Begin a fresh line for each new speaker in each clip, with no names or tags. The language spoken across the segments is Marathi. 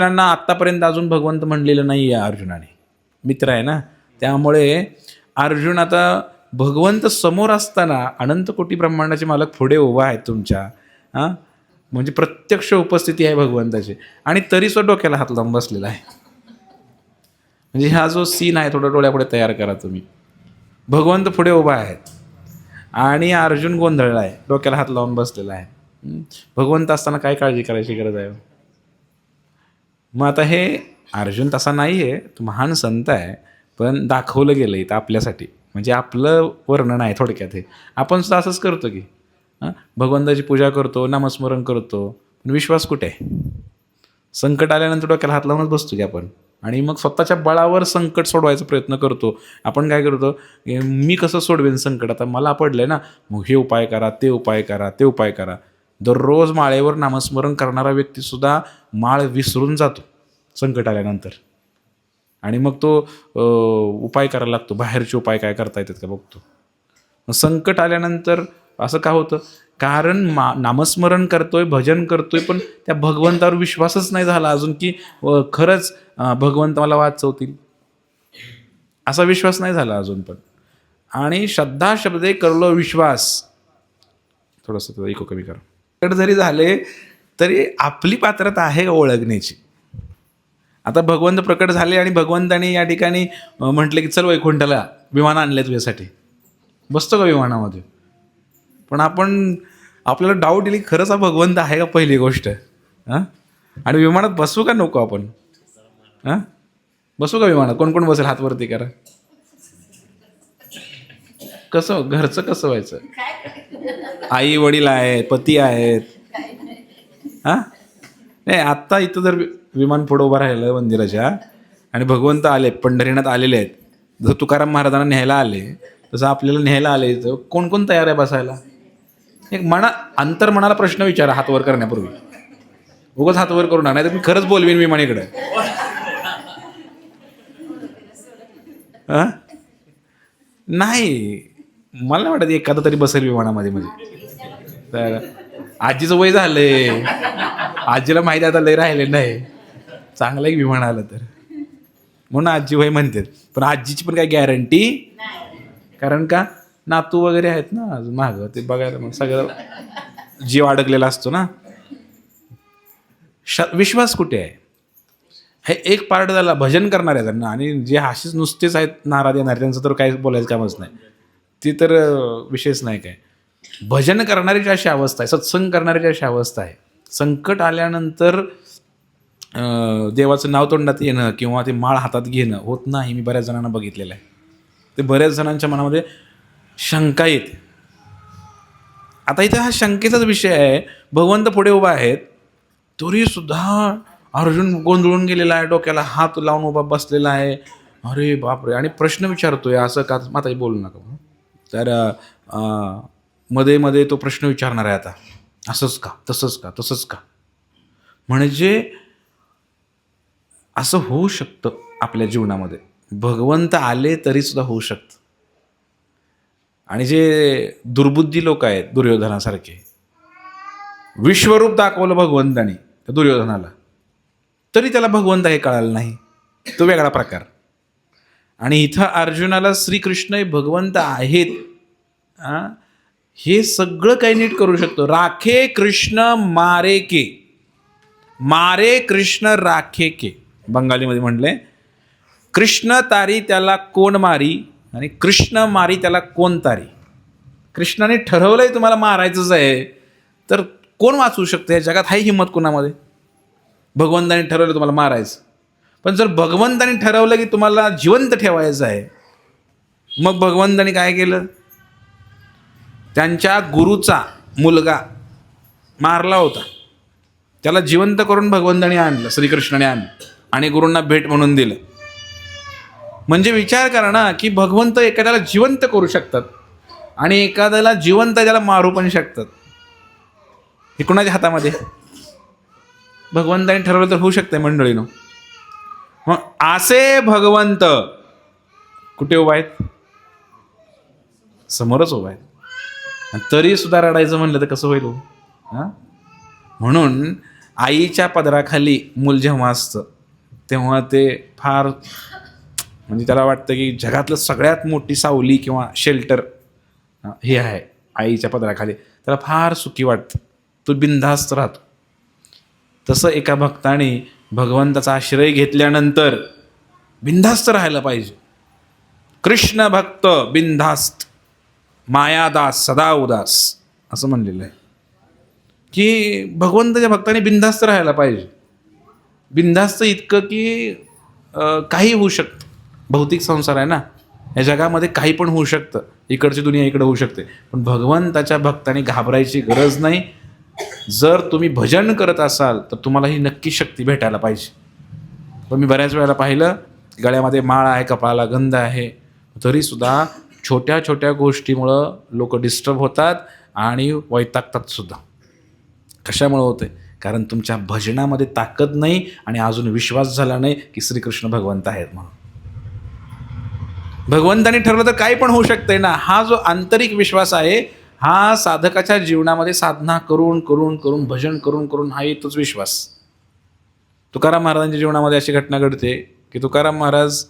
कृष्णांना आत्तापर्यंत अजून भगवंत म्हणलेलं नाही आहे अर्जुनाने, मित्र आहे ना. त्यामुळे अर्जुन आता भगवंत समोर असताना अनंत कोटी ब्रह्मांडाचे मालक पुढे उभा आहेत तुमच्या, हां, म्हणजे प्रत्यक्ष उपस्थिती आहे भगवंताची, आणि तरीसुद्धा डोक्याला हात लावून बसलेला आहे. म्हणजे हा जो सीन आहे थोडा डोळ्यापुढे तयार करा तुम्ही. भगवंत पुढे उभा आहेत आणि अर्जुन गोंधळला आहे, डोक्याला हात लावून बसलेला आहे. भगवंत असताना काय काळजी करायची गरज आहे? मग आता हे अर्जुन तसा नाही आहे, तो महान संत आहे, पण दाखवलं गेलं इथं आपल्यासाठी, म्हणजे आपलं वर्णन आहे थोडक्यात. हे आपण सुद्धा असंच करतो की भगवंताची पूजा करतो, नामस्मरण करतो, पण विश्वास कुठे आहे? संकट आल्यानंतर डोक्याला हात लावूनच बसतो की आपण, आणि मग स्वतःच्या बळावर संकट सोडवायचा प्रयत्न करतो. आपण काय करतो, मी कसं सोडवेन संकट, आता मला पडलंय ना, मग हे उपाय करा, ते उपाय करा, ते उपाय करा. दररोज माळेवर नामस्मरण करणारा व्यक्तीसुद्धा माळ विसरून जातो संकट आल्यानंतर, आणि मग तो उपाय करायला लागतो. बाहेरचे उपाय काय करता येतात का बघतो. मग संकट आल्यानंतर असं का होतं? कारण नामस्मरण करतोय, भजन करतोय, पण त्या भगवंतावर विश्वासच नाही झाला अजून, की खरंच भगवंत मला वाचवतील, असा विश्वास नाही झाला अजून पण. आणि श्रद्धा शब्दे करलो विश्वास, थोडंसं इको कमी करा. जरी झाले तरी आपली पात्रता आहे ओळखण्याची. आता भगवंत प्रकट झाले आणि भगवंतांनी या ठिकाणी म्हटले की चल वैकुंठाला, विमान आणले तुझ्यासाठी, बसतो का विमानामध्ये? पण आपण आपल्याला डाऊट येईल खरंच हा भगवंत आहे का, पहिली गोष्ट. हां, आणि विमानात बसू का नको आपण? हां, बसू का विमानात? कोण कोण बसेल हातवरती करा. कसं घरचं कसं व्हायचं? आई वडील आहेत, पती आहेत. हां, नाही आत्ता इथं जर विमान पुढं उभं राहिलं मंदिराच्या आणि भगवंत आले, पंढरीनाथ आलेले आहेत, जसं तुकाराम महाराजांना न्यायला आले तसं आपल्याला न्यायला आले, तर कोण कोण तयार आहे बसायला? एक अंतर्मनाला प्रश्न विचारा हातवर करण्यापूर्वी. उगाच हातवर करू नका, नाही तर मी खरंच बोलवीन विमानाकडे. नाही, मला नाही वाटत एखादं तरी बसेल विमानामध्ये. म्हणजे तर आजीचं वय झालंय, आजीला माहिती आता लय राहिले नाही, चांगलं एक विमान आलं तर, म्हणून आजी वय म्हणतात. पण आजीची पण काही गॅरंटी, कारण का नातू वगैरे आहेत ना अजून मागं, ते बघायला मग सगळं जीव अडकलेला असतो ना. विश्वास कुठे आहे? हे एक पार्ट झाला भजन करणारे त्यांना, आणि जे असेच नुसतेच आहेत नाराज येणार, त्यांचं तर काही बोलायचं कामच नाही, ती तर विषयच नाही काय. भजन करणाऱ्याची अशी अवस्था आहे, सत्संग करणाऱ्याची अशी अवस्था आहे, संकट आल्यानंतर देवाचं नाव तोंडात येणं किंवा ते माळ हातात घेणं होत नाही. मी बऱ्याच जणांना बघितलेलं आहे. ते बऱ्याच जणांच्या मनामध्ये शंका येते. आता इथे हा शंकेचाच विषय आहे. भगवंत पुढे उभा आहेत, तरीसुद्धा अर्जुन गोंधळून गेलेला आहे, डोक्याला हात लावून उभा बसलेला आहे. अरे बापरे, आणि प्रश्न विचारतोय, असं का माताजी बोलू नका. तर मध्ये मध्ये तो प्रश्न विचारणार आहे आता, असंच का, तसंच का, तसंच का. म्हणजे असं होऊ शकतं आपल्या जीवनामध्ये, भगवंत आले तरीसुद्धा होऊ शकतं. आणि जे दुर्बुद्धी लोक आहेत, दुर्योधनासारखे, विश्वरूप दाखवलं भगवंतानी त्या दुर्योधनाला, तरी त्याला भगवंत हे कळालं नाही, तो वेगळा प्रकार. आणि इथं अर्जुनाला श्रीकृष्ण हे भगवंत आहेत, हे सगळं काही नीट करू शकतो. राखे कृष्ण मारे के, मारे कृष्ण राखे के, बंगालीमध्ये म्हटले, कृष्ण तारी त्याला कोण मारी, आणि कृष्ण मारी त्याला कोण तारी. कृष्णाने ठरवलंय तुम्हाला मारायचंच आहे, तर कोण वाचवू शकतं या जगात? हाय हिंमत कोणामध्ये? भगवंताने ठरवलं तुम्हाला मारायचं, पण जर भगवंताने ठरवलं की तुम्हाला जिवंत ठेवायचं आहे, मग भगवंताने काय केलं? त्यांच्या गुरुचा मुलगा मारला होता, त्याला जिवंत करून भगवंताने आणलं, श्रीकृष्णाने आणलं, आणि गुरूंना भेट म्हणून दिलं. म्हणजे विचार करा ना, की भगवंत एखाद्याला जिवंत करू शकतात आणि एखाद्याला जिवंत त्याला मारू पण शकतात. हे कुणाच्या हातामध्ये? भगवंताने ठरवलं तर होऊ शकतंय मंडळीनो. मग असे भगवंत कुठे उभा आहेत? समोरच उभा आहेत, तरी सुद्धा रडायचं म्हणलं तर कसं होईल? म्हणून आईच्या पदराखाली मूल जेव्हा असतं तेव्हा ते फार म्हणजे त्याला वाटतं की जगातलं सगळ्यात मोठी सावली किंवा शेल्टर हे आहे आईच्या पदराखाली. त्याला फार सुखी वाटतं, तो बिनधास्त राहतो. तसं एका भक्ताने भगवंताचा आश्रय घेतल्यानंतर बिनधास्त राहायला पाहिजे. कृष्ण भक्त बिनधास्त, मायादास सदा उदास असं म्हणलेलं आहे की भगवंताच्या भक्ताने बिनधास्त राहायला पाहिजे. बिनधास्त इतकं की काही होऊ शकतं. भौतिक संसार आहे ना, या जगामध्ये काही पण होऊ शकतं. इकडची दुनिया इकडं होऊ शकते, पण भगवंताच्या भक्ताने घाबरायची गरज नाही. जर तुम्ही भजन करत असाल तर तुम्हाला ही नक्की शक्ती भेटायला पाहिजे. पण मी बऱ्याच वेळेला पाहिलं, गळ्यामध्ये माळ आहे, कपाळाला गंध आहे, तरीसुद्धा छोट्या छोट्या गोष्टीमुळं लोक डिस्टर्ब होतात आणि वैतागतात सुद्धा. कशामुळं होते? कारण तुमच्या भजनामध्ये ताकद नाही आणि अजून विश्वास झाला नाही की श्रीकृष्ण भगवंत आहेत म्हणून. भगवंताने ठरवलं तर काही पण होऊ शकतंय ना. हा जो आंतरिक विश्वास आहे, हा साधकाच्या जीवनामध्ये साधना करून करून करून भजन करून करून हा येतोच विश्वास. तुकाराम महाराजांच्या जीवनामध्ये अशी घटना घडते की तुकाराम महाराज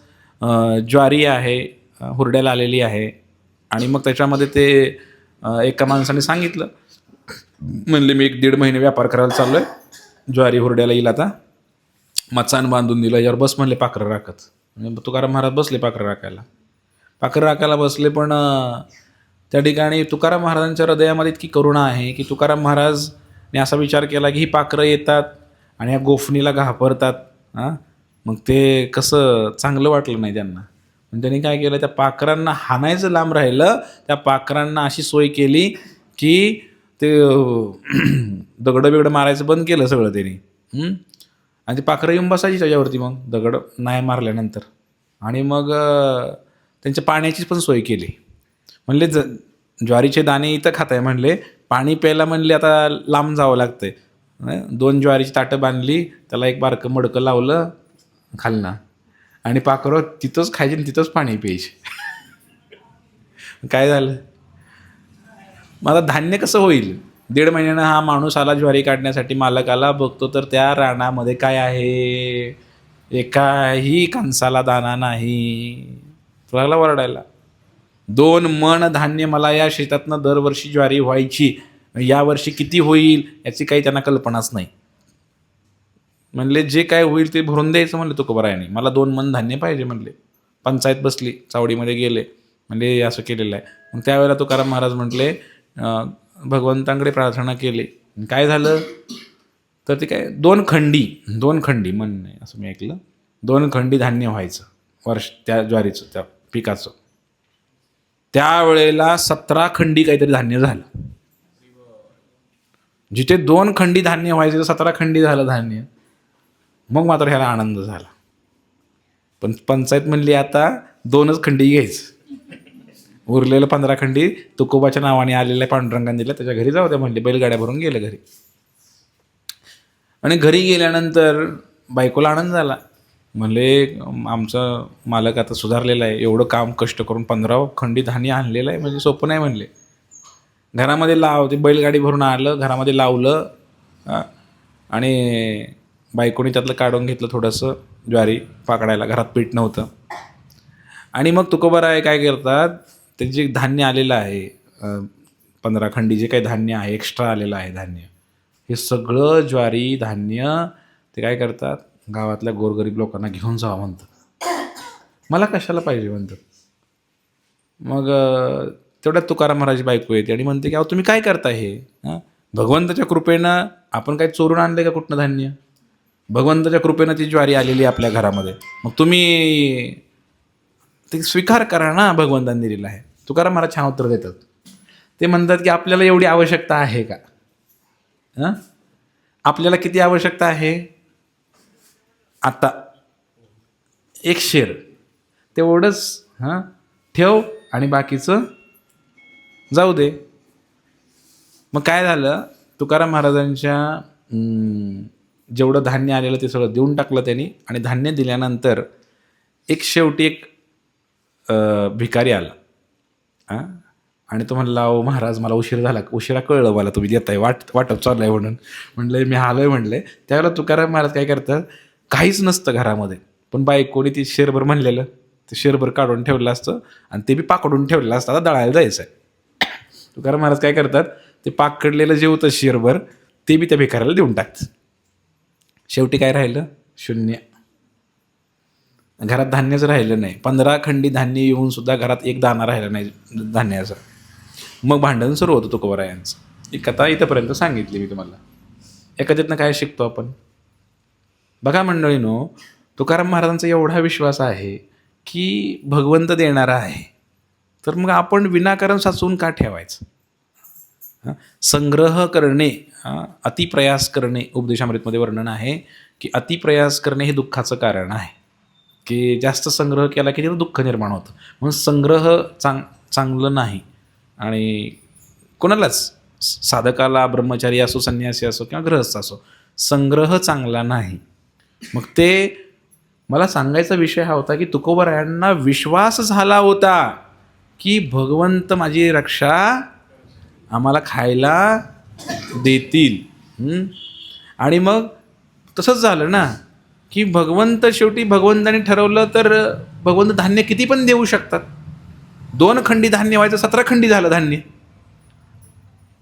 ज्वारी आहे, हुरड्याला आलेली आहे आणि मग त्याच्यामध्ये ते एका माणसाने सांगितलं, म्हणले मी 1-1.5 महिने व्यापार करायला चाललो आहे, ज्वारी हुरड्याला येईल आता. मचान बांधून दिलं, यावर बस म्हणले पाखरं राखत. म्हणजे तुकाराम महाराज बसले पाखरं राखायला. पाखरं राखायला बसले, पण त्या ठिकाणी तुकाराम महाराजांच्या हृदयामध्ये इतकी करुणा आहे की तुकाराम महाराजने असा विचार केला की ही पाखरं येतात आणि या गोफणीला घाबरतात. मग ते कसं चांगलं वाटलं नाही त्यांना. पण त्यांनी काय केलं, त्या पाखरांना हाणायचं लांब राहिलं. त्या पाखरांना अशी सोय केली की ते दगडं बिगडं मारायचं बंद केलं सगळं त्यांनी. आणि ती पाखरं येऊन बसायची त्याच्यावरती मग दगड नाही मारल्यानंतर. आणि मग त्यांच्या पाण्याची पण सोय केली. म्हणले ज्वारीचे दाणे इथं खाताय, म्हणले पाणी प्यायला म्हणले आता लांब जावं लागतंय. 2 ज्वारीची ताटं बांधली, त्याला एक बारकं मडकं लावलं खालना आणि पाखरं तिथंच खायचे आणि तिथंच पाणी प्यायचे. काय झालं, मला धान्य कसं होईल? 1.5 महिन्यानं हा माणूस आला ज्वारी काढण्यासाठी, मालक आला, बघतो तर त्या रानामध्ये काय आहे, एकाही कणसाला दाना नाही. तो लागला वरडायला, 2 मन धान्य मला या शेतातनं दरवर्षी ज्वारी व्हायची, यावर्षी किती होईल याची काही त्यांना कल्पनाच नाही. म्हणले जे काय होईल ते भरून द्यायचं म्हणले तुकोबारायांनी, मला 2 मन धान्य पाहिजे म्हणले. पंचायत बसली, चावडीमध्ये गेले, म्हणजे असं केलेलं आहे. मग त्यावेळेला तुकाराम महाराज म्हटले, भगवंतांकडे प्रार्थना केली. काय झालं तर ते काय 2 खंडी म्हणणं आहे असं मी ऐकलं, 2 खंडी धान्य व्हायचं वर्ष त्या ज्वारीचं, त्या पिकाचं. त्यावेळेला 17 खंडी काहीतरी धान्य झालं. जिथे 2 खंडी धान्य व्हायचे तर 17 खंडी झालं धान्य. मग मात्र ह्याला आनंद झाला. पण पंचायत म्हणली आता 2च खंडी घ्यायचं, उरलेलं 15 खंडी तुकोबाच्या नावाने आलेल्या पांडुरंगाने दिल्या, त्याच्या घरी जाऊ द्या म्हणले. बैलगाड्या भरून गेले घरी. आणि घरी गेल्यानंतर बायकोला आनंद झाला. म्हणले आमचं मालक आता सुधारलेला आहे, एवढं काम कष्ट करून 15 खंडी धान्य आणलेलं आहे, म्हणजे सोपं नाही म्हणले. घरामध्ये ते बैलगाडी भरून आणलं, घरामध्ये लावलं आणि बायकोने त्यातलं काढून घेतलं थोडंसं ज्वारी पाकडायला, घरात पीठ नव्हतं. आणि मग तुकोबाराय काय करतात, ते जे धान्य आलेलं आहे 15 खंडी जे काही धान्य आहे, एक्स्ट्रा आलेलं आहे धान्य, हे सगळं ज्वारी धान्य ते काय करतात, गावातल्या गोरगरीब लोकांना घेऊन जावं म्हणतात. मला कशाला पाहिजे म्हणतात. मग तेवढ्यात तुकाराम महाराजाची बायको येते आणि म्हणते की अहो तुम्ही काय करता हे? भगवंताच्या कृपेनं आपण काय चोरून आणले का कुठनं धान्य? भगवंताच्या कृपेनं ती ज्वारी आलेली आपल्या घरामध्ये, मग तुम्ही ते स्वीकार करा ना, भगवंतांनी दिलेलं आहे. तुकाराम महाराज छान उत्तर देतात. ते म्हणतात की आपल्याला एवढी आवश्यकता आहे का? आपल्याला किती आवश्यकता आहे? आता 1 शेर तेवढंच ठेव आणि बाकीचं जाऊ दे. मग काय झालं, तुकाराम महाराजांच्या जेवढं धान्य आलेलं ते सगळं देऊन टाकलं त्यांनी. आणि धान्य दिल्यानंतर शेवटी एक भिकारी आला आणि तो म्हणला, अहो महाराज मला उशीर झाला, उशिरा कळलं मला तुम्ही देताय, वाटप चाललं आहे म्हणून. म्हणलं मी आलोय म्हणले. त्यावेळेला तुकाराम महाराज काय करतात, काहीच नसतं घरामध्ये, पण बायकोनी ती शेरभर म्हणलेलं ते शेरभर काढून ठेवलं असतं आणि ते बी पाकडून ठेवलेलं असतं, आता दळायला जायचं आहे. तुकाराम महाराज काय करतात, ते पाकडलेलं जे होतं शेरभर ते बी त्या भिकाऱ्याला देऊन टाकतात. शेवटी काय राहिलं, शून्य. घरात धान्यच राहिलं नाही. 15 खंडी धान्य येऊन सुद्धा घरात एक दाणा राहिला नाही धान्याचा. मग भांडण सुरू होतं तुकोबरायांचं. ही कथा इथंपर्यंत सांगितली मी तुम्हाला. एखाद्यातनं काय शिकतो आपण बघा मंडळीनो, तुकाराम महाराजांचा एवढा विश्वास आहे की भगवंत देणारा आहे, तर मग आपण विनाकारण साचवून का ठेवायचं. संग्रह करणे, अतिप्रयास करणे, उपदेशामृतमध्ये वर्णन आहे की अतिप्रयास करणे हे दुःखाचं कारण आहे, की जास्त संग्रह केला की दुःख निर्माण होतं. म्हणून संग्रह चांगलं नाही. आणि कोणालाच, साधकाला, ब्रह्मचारी असो, संन्यासी असो किंवा गृहस्थ असो, संग्रह चांगला नाही. मग ते मला सांगायचा विषय हा होता की तुकोबरायांना विश्वास झाला होता की भगवंत माझी रक्षा आम्हाला खायला देतील. आणि मग तसंच झालं ना की भगवंत, शेवटी भगवंताने ठरवलं तर भगवंत धान्य किती पण देऊ शकतात. 2 खंडी धान्य व्हायचं, 17 खंडी झालं धान्य.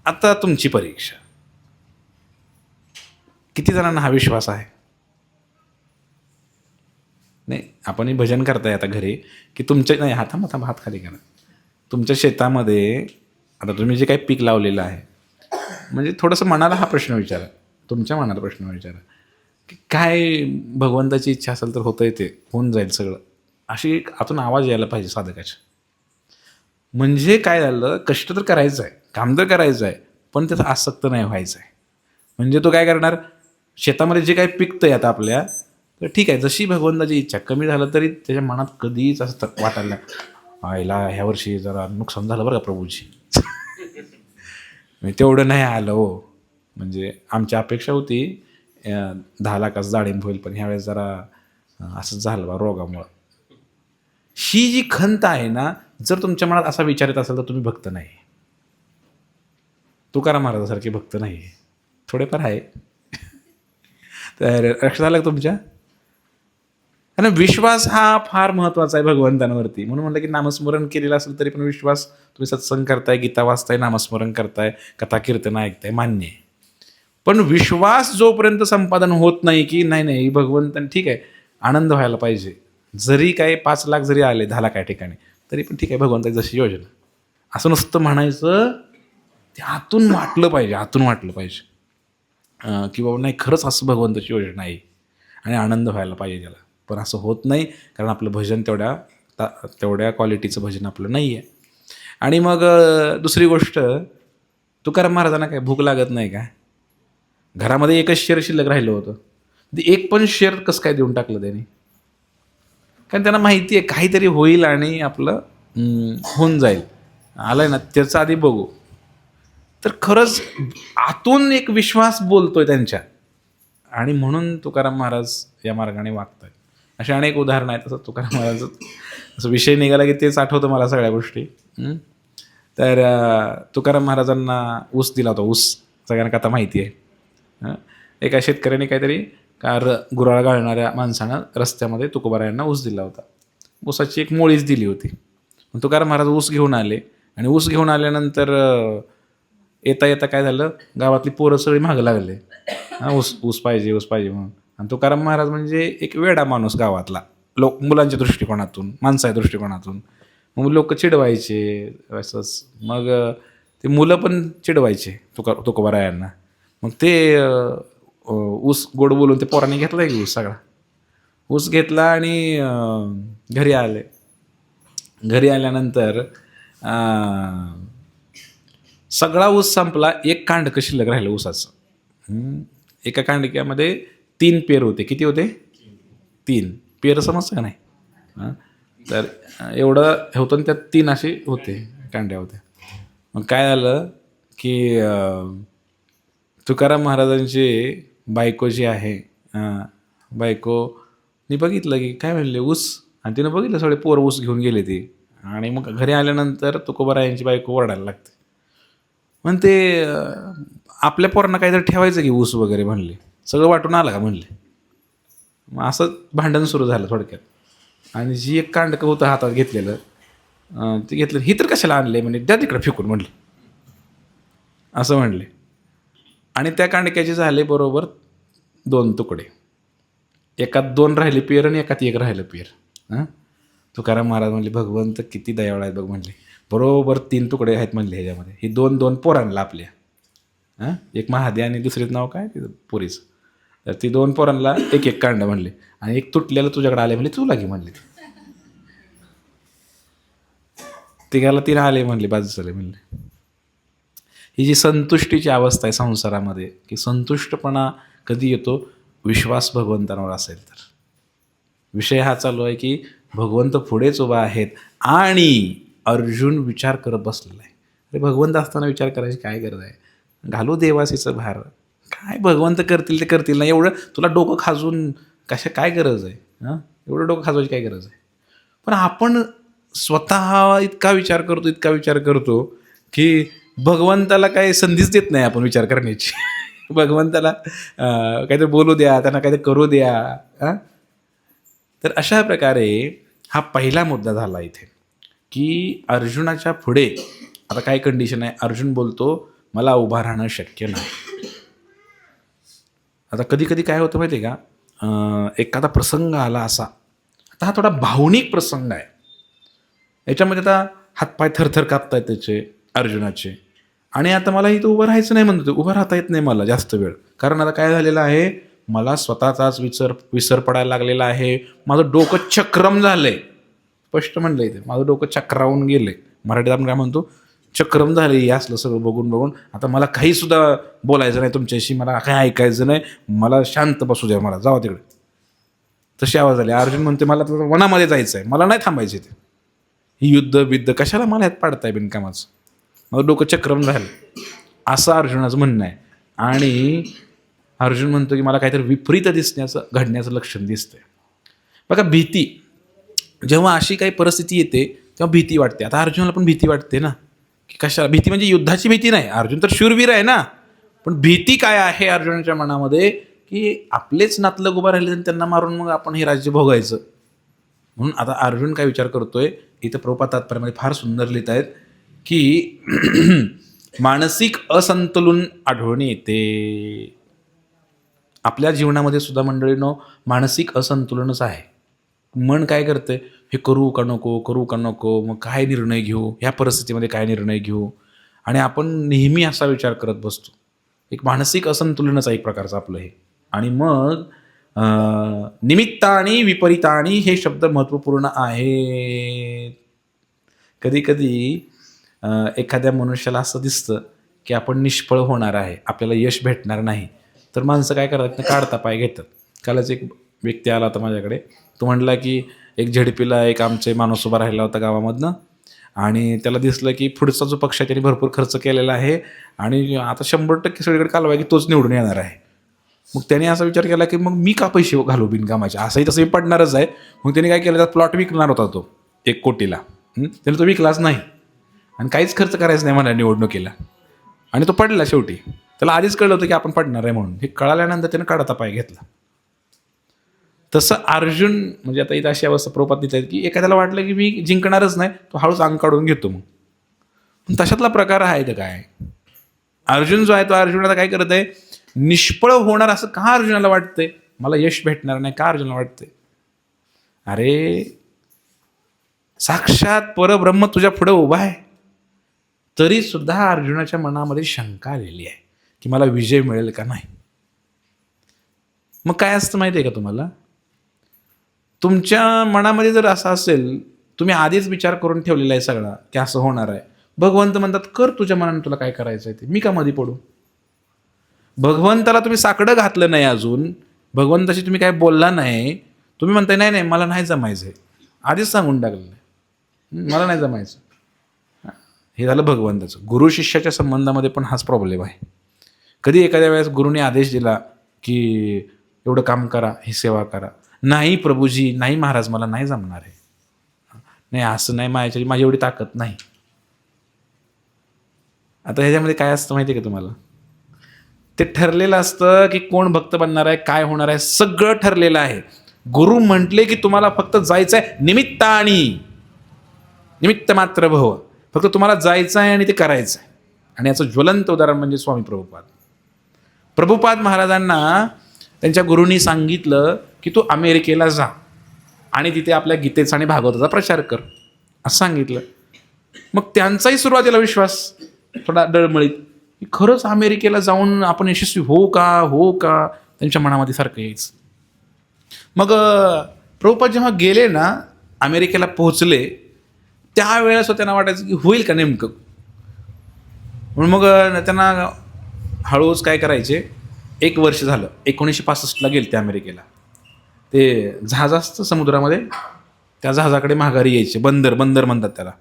आता तुमची परीक्षा, किती जणांना हा विश्वास आहे. नाही, आपणही भजन करताय आता घरी की तुमच्या, नाही हात खाली करा. तुमच्या शेतामध्ये आता तुम्ही जे काही पीक लावलेलं आहे, म्हणजे थोडंसं मनाला हा प्रश्न विचारा, तुमच्या मनाला प्रश्न विचारा की काय भगवंताची इच्छा असेल तर होतंय, ते होऊन जाईल सगळं, अशी आतून आवाज यायला पाहिजे साधकाच्या. म्हणजे काय झालं, कष्ट तर करायचं आहे, काम तर करायचं आहे, पण त्याचा आसक्त नाही व्हायचं आहे. म्हणजे तो काय करणार, शेतामध्ये जे काही पिकतंय आता आपल्या, तर ठीक आहे, जशी भगवंताची इच्छा, कमी झालं तरी त्याच्या मनात कधीच असं वाटायला आईला ह्या वर्षी जरा नुकसान झालं बरं का प्रभूची. तेवढं नाही आलं हो. म्हणजे आमची अपेक्षा होती 10 लाखाचं डाळिंब होईल, पण ह्यावेळेस जरा असंच झालं बा रोगामुळं. ही जी खंत आहे ना, जर तुमच्या मनात असा विचार येत असेल तर तुम्ही भक्त नाही. तुकाराम महाराजासारखे भक्त नाही, थोडेफार आहे. तर लक्षात आलं तुमच्या. आणि विश्वास हा फार महत्त्वाचा आहे भगवंतांवरती. म्हणून म्हटलं की नामस्मरण केलेलं असेल तरी पण विश्वास, तुम्ही सत्संग करताय, गीता वाचताय, नामस्मरण करताय, कथा कीर्तन ऐकताय, मान्य आहे. पण विश्वास जोपर्यंत संपादन होत नाही की नाही भगवंतांनी, ठीक आहे, आनंद व्हायला पाहिजे, जरी काय 5 लाख जरी आले 10 लाख ठिकाणी, तरी पण ठीक आहे, भगवंताची जशी योजना, असं नुसतं म्हणायचं. ते आतून वाटलं पाहिजे की बाबा नाही, खरंच असं भगवंताची योजना आहे आणि आनंद व्हायला पाहिजे त्याला. पण असं होत नाही, कारण आपलं भजन तेवढ्या क्वालिटीचं भजन आपलं नाही आहे. आणि मग दुसरी गोष्ट, तुकाराम महाराजांना काय भूक लागत नाही का? घरामध्ये एकच शेर शिल्लक राहिलं होतं, ते एक पण शेर कसं काय देऊन टाकलं त्यांनी? कारण त्यांना माहिती आहे काहीतरी होईल आणि आपलं होऊन जाईल, आलंय ना त्याचं आधी बघू. तर खरंच आतून एक विश्वास बोलतोय त्यांच्या, आणि म्हणून तुकाराम महाराज या मार्गाने वागतात. असे अनेक उदाहरणं आहेत. तसं तुकाराम महाराज असं विषय निघाला की तेच आठवतं मला सगळ्या गोष्टी. तर तुकाराम महाराजांना ऊस दिला होता. ऊस सगळ्यांना कथा माहिती आहे. एका शेतकऱ्याने काहीतरी गुराळ गाळणाऱ्या माणसानं रस्त्यामध्ये तुकोबारायांना ऊस दिला होता. ऊसाची एक मोळीच दिली होती. तुकाराम महाराज ऊस घेऊन आले, आणि ऊस घेऊन आल्यानंतर येता येता काय झालं, गावातली पोरं सगळी मागं लागले, ऊस पाहिजे म्हणून. आणि तुकाराम महाराज म्हणजे एक वेडा माणूस गावातला, मुलांच्या दृष्टिकोनातून, माणसाच्या दृष्टिकोनातून. मग लोक चिडवायचे असंच. मग ते मुलं पण चिडवायचे तुकोबारायांना. मग ते ऊस गोड बोलून ते पोरांनी घेतला की ऊस सगळा ऊस घेतला आणि घरी आले. घरी आल्यानंतर सगळा ऊस संपला, एक कांडकं शिल्लक राहिलं ऊसाचं. एका कांडक्यामध्ये 3 पेर होते. किती होते? 3 पेर, समजतं का नाही? तर एवढं होतं, आणि त्यात 3 असे होते, कांड्या होत्या. मग काय झालं की तुकाराम महाराजांची बायको जी आहे, बायकोनी बघितलं की काय म्हणले ऊस, आणि तिनं बघितलं सगळे पोर ऊस घेऊन गेले ते, आणि मग घरी आल्यानंतर तुकोबारायांची बायको ओरडायला लागते. मग ते आपल्या पोरांना काहीतरी ठेवायचं की ऊस वगैरे म्हणले, सगळं वाटून आलं का म्हणले. मग असं भांडण सुरू झालं थोडक्यात. आणि जी एक कांडकं होतं हातात घेतलेलं, ते घेतलं, ही तर कशाला आणले म्हणजे, द्या तिकडे फेकून म्हणले, असं म्हणले. आणि त्या कांडक्याचे झाले बरोबर 2 तुकडे. एकात 2 राहिले पेर आणि एकात 1 राहिलं पेर. हां, तुकाराम महाराज म्हणले, भगवंत किती दयाळू आहेत बघ म्हणले, बरोबर 3 तुकडे आहेत म्हणले ह्याच्यामध्ये. ही 2 पोरांना आपल्या, हां, एक महादे आणि दुसरीचं नाव काय तिथं पोरीचं. तर ती 2 पोरांना 1 कांड म्हणले, आणि एक तुटलेलं तुझ्याकडे आले म्हणले, तुला घे म्हणले. तिघाला 3 आले म्हणले, बाजू झाले म्हणले. ही जी संतुष्टीची अवस्था आहे संसारामध्ये, की संतुष्टपणा कधी येतो, विश्वास भगवंतांवर असेल तर. विषय हा चालू आहे की भगवंत पुढेच उभा आहेत आणि अर्जुन विचार करत बसलेला आहे. अरे भगवंत असताना विचार करायची काय गरज आहे, घालू देवासीचं भार, काय भगवंत करतील ते करतील ना, एवढं तुला डोकं खाजून काय गरज आहे. हां, एवढं डोकं खाजवायची काय गरज आहे. पण आपण स्वतः इतका विचार करतो की भगवंताला काही संधीच देत नाही आपण विचार करण्याची. भगवंताला काहीतरी बोलू द्या, त्यांना काहीतरी करू द्या. हां, तर अशा प्रकारे हा पहिला मुद्दा झाला इथे, की अर्जुनाच्या पुढे आता काय कंडिशन आहे. अर्जुन बोलतो, मला उभा राहणं शक्य नाही. आता कधी कधी काय होतं माहिती आहे का, एखादा प्रसंग आला असा, आता हा थोडा भावनिक प्रसंग आहे, याच्यामध्ये आता हातपाय थरथर कापतायत त्याचे अर्जुनाचे, आणि आता मला इथं उभं राहायचं नाही म्हणतो, उभं राहता येत नाही मला जास्त वेळ, कारण आता काय झालेलं आहे, मला स्वतःचाच विसर पडायला लागलेला आहे, माझं डोकं चक्रम झालंय. स्पष्ट म्हणलं इथे, माझं डोकं चक्रावून गेलंय. मराठीत आपण काय म्हणतो, चक्रम झाले. हे असलं सगळं बघून बघून आता मला काहीसुद्धा बोलायचं नाही तुमच्याशी, मला काही ऐकायचं नाही, मला शांत बसू द्या, मला जावा तिकडे. तशी आवाज आली. अर्जुन म्हणते, मला तर वनामध्ये जायचं आहे, मला नाही थांबायचे ते, ही युद्ध कशाला मला ह्यात पाडताय बिनकामाचं, माझं डोकं चक्रम झालं, असं अर्जुनाचं म्हणणं आहे. आणि अर्जुन म्हणतो की मला काहीतरी विपरीत घडण्याचं लक्षण दिसतंय. बघा, भीती, जेव्हा अशी काही परिस्थिती येते तेव्हा भीती वाटते. आता अर्जुनाला पण भीती वाटते ना, की कशा भीती, म्हणजे युद्धाची भीती नाही, अर्जुन तर शूरवीर आहे ना, पण भीती काय आहे अर्जुनाच्या मनामध्ये, की आपलेच नातलग उभा राहिले आणि त्यांना मारून मग आपण हे राज्य भोगायचं. म्हणून आता अर्जुन काय विचार करतोय, इथं प्रभुपाद तात्पर्यामध्ये फार सुंदर लिहित आहेत की मानसिक असंतुलन आढळून येते. आपल्या जीवनामध्ये सुद्धा मंडळींनो मानसिक असंतुलनच आहे. मन काय करते, हे करू का नको, मग काय निर्णय घेऊ, ह्या परिस्थितीमध्ये काय निर्णय घेऊ, आणि आपण नेहमी असा विचार करत बसतो. एक मानसिक असंतुलनच आहे एक प्रकारचं आपलं हे. आणि मग निमित्तानी विपरीतानी हे शब्द महत्त्वपूर्ण आहेत. कधी कधी एखाद्या मनुष्याला असं दिसतं की आपण निष्फळ होणार आहे, आपल्याला यश भेटणार नाही, तर माणसं काय करतात, काढता पाय घेतात. कालच एक व्यक्ती आला होता माझ्याकडे, तो म्हणला की एक झेडपीला एक आमचे माणूस उभा राहिला होता गावामधनं, आणि त्याला दिसलं की पुढचा जो पक्ष आहे त्याने भरपूर खर्च केलेला आहे आणि आता 100% सगळीकडे कालवा की तोच निवडून येणार आहे. मग त्याने असा विचार केला की मग मी का पैसे घालू बिनकामाचे, असंही तसंही पडणारच आहे. मग त्याने काय केलं, त्यात प्लॉट विकणार होता तो 1 कोटीला, त्याने तो विकलाच नाही आणि काहीच खर्च करायचं नाही मला निवडणुकीला, आणि तो पडला शेवटी. त्याला आधीच कळलं होतं की आपण पडणार आहे म्हणून. हे कळाल्यानंतर त्यानं काढता पाय घेतला. तसं अर्जुन, म्हणजे आता इथं अशी अवस्था प्रभुपाद देत आहेत की एखाद्याला वाटलं की मी जिंकणारच नाही, तो हळूच अंग काढून घेतो. मग तशातला प्रकार आहे तर काय, अर्जुन जो आहे तो अर्जुन आता काय करत आहे, निष्फळ होणार असं का अर्जुनाला वाटतंय, मला यश भेटणार नाही का अर्जुनाला वाटतंय. अरे साक्षात परब्रह्म तुझ्या पुढे उभा आहे, तरी सुद्धा अर्जुनाच्या मनामध्ये शंका आलेली आहे की मला विजय मिळेल का नाही. मग काय असतं माहिती आहे का तुम्हाला, तुमच्या मनामध्ये जर असं असेल, तुम्ही आधीच विचार करून ठेवलेला आहे सगळा की असं होणार आहे, भगवंत म्हणतात कर तुझ्या मनाने तुला काय करायचं आहे ते, मी का मध्ये पडू. भगवंताला तुम्ही साकडं घातलं नाही अजून, भगवंताशी तुम्ही काय बोलला नाही, तुम्ही म्हणताय नाही नाही मला नाही जमायचं आहे, आधीच सांगून टाकलं मला नाही जमायचं. हे झालं भगवंताचं. गुरु शिष्याच्या संबंधामध्ये पण हाच प्रॉब्लेम आहे. कधी एखाद्या वेळेस गुरुने आदेश दिला की एवढं काम करा, ही सेवा करा, नाही प्रभूजी, नाही महाराज मला नाही जमणार आहे, नाही असं नाही, माझी एवढी ताकद नाही. आता ह्याच्यामध्ये काय असतं माहिती आहे का तुम्हाला? ते ठरलेलं असतं की कोण भक्त बनणार आहे, काय होणार आहे, सगळं ठरलेलं आहे. गुरु म्हटले की तुम्हाला फक्त जायचं आहे, निमित्त मात्र भव, फक्त तुम्हाला जायचं आहे आणि ते करायचं आहे. आणि याचं ज्वलंत उदाहरण म्हणजे स्वामी प्रभुपाद महाराजांना त्यांच्या गुरूंनी सांगितलं की तू अमेरिकेला जा आणि तिथे आपल्या गीतेचा आणि भागवताचा प्रचार कर, असं सांगितलं. मग त्यांचाही सुरुवातीला विश्वास थोडा डळमळीत, की खरंच अमेरिकेला जाऊन आपण यशस्वी हो का त्यांच्या मनामध्ये सारखं यायचं. मग प्रभुपाद जेव्हा गेले ना, अमेरिकेला पोहोचले, त्यावेळेस त्यांना वाटायचं की होईल का नेमकं. म्हणून मग त्यांना हळूच काय करायचे, 1 वर्ष झालं, 1965ला गेले ते अमेरिकेला. ते जहाज असतं समुद्रामध्ये, त्या जहाजाकडे माघारी यायचे, बंदर म्हणतात त्याला.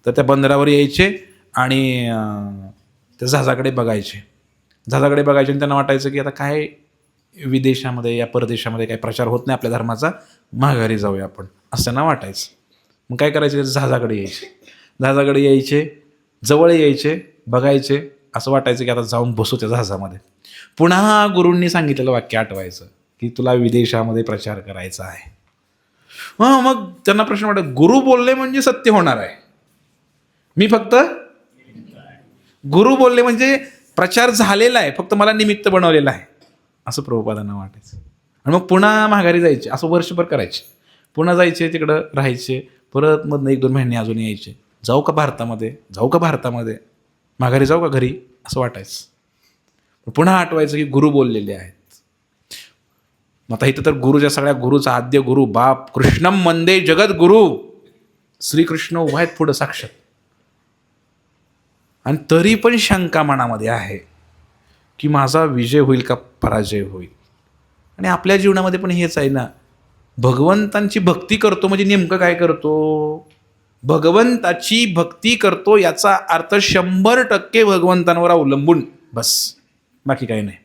तर त्या बंदरावर यायचे आणि त्या जहाजाकडे बघायचे आणि त्यांना वाटायचं की आता काय विदेशामध्ये या परदेशामध्ये काही प्रचार होत नाही आपल्या धर्माचा, माघारी जाऊया आपण, असं त्यांना वाटायचं. मग काय करायचे, जहाजाकडे यायचे, जवळ यायचे, बघायचे, असं वाटायचं की आता जाऊन बसू त्या जहाजामध्ये. पुन्हा गुरूंनी सांगितलेलं वाक्य आठवायचं की तुला विदेशामध्ये प्रचार करायचा आहे. मग त्यांना प्रश्न वाटत, गुरु बोलले म्हणजे सत्य होणार आहे, मी फक्त गुरु बोलले म्हणजे प्रचार झालेला आहे, फक्त मला निमित्त बनवलेलं आहे, असं प्रभुपादांना वाटायचं. आणि मग पुन्हा माघारी जायचे, असं वर्षभर करायचे. पुन्हा जायचे, तिकडं राहायचे, परत मग 1-2 महिने अजून यायचे, जाऊ का भारतामध्ये, माघारी जाऊ का घरी, असं वाटायचं. पुन्हा आठवायचं की गुरु बोललेले आहेत. आता इथं तर गुरुच्या सगळ्या गुरुचा आद्य गुरु बाप कृष्णम वंदे जगद्गुरु, श्रीकृष्ण उभा आहेत पुढं साक्षात. आणि तरी पण शंका मनामध्ये आहे की माझा विजय होईल का पराजय होईल. आणि आपल्या जीवनामध्ये पण हेच आहे ना, भगवंतांची भक्ती करतो म्हणजे नेमकं काय करतो, भगवंताची भक्ती करतो याचा अर्थ 100% भगवंतांवर अवलंबून, बस, बाकी काही नाही.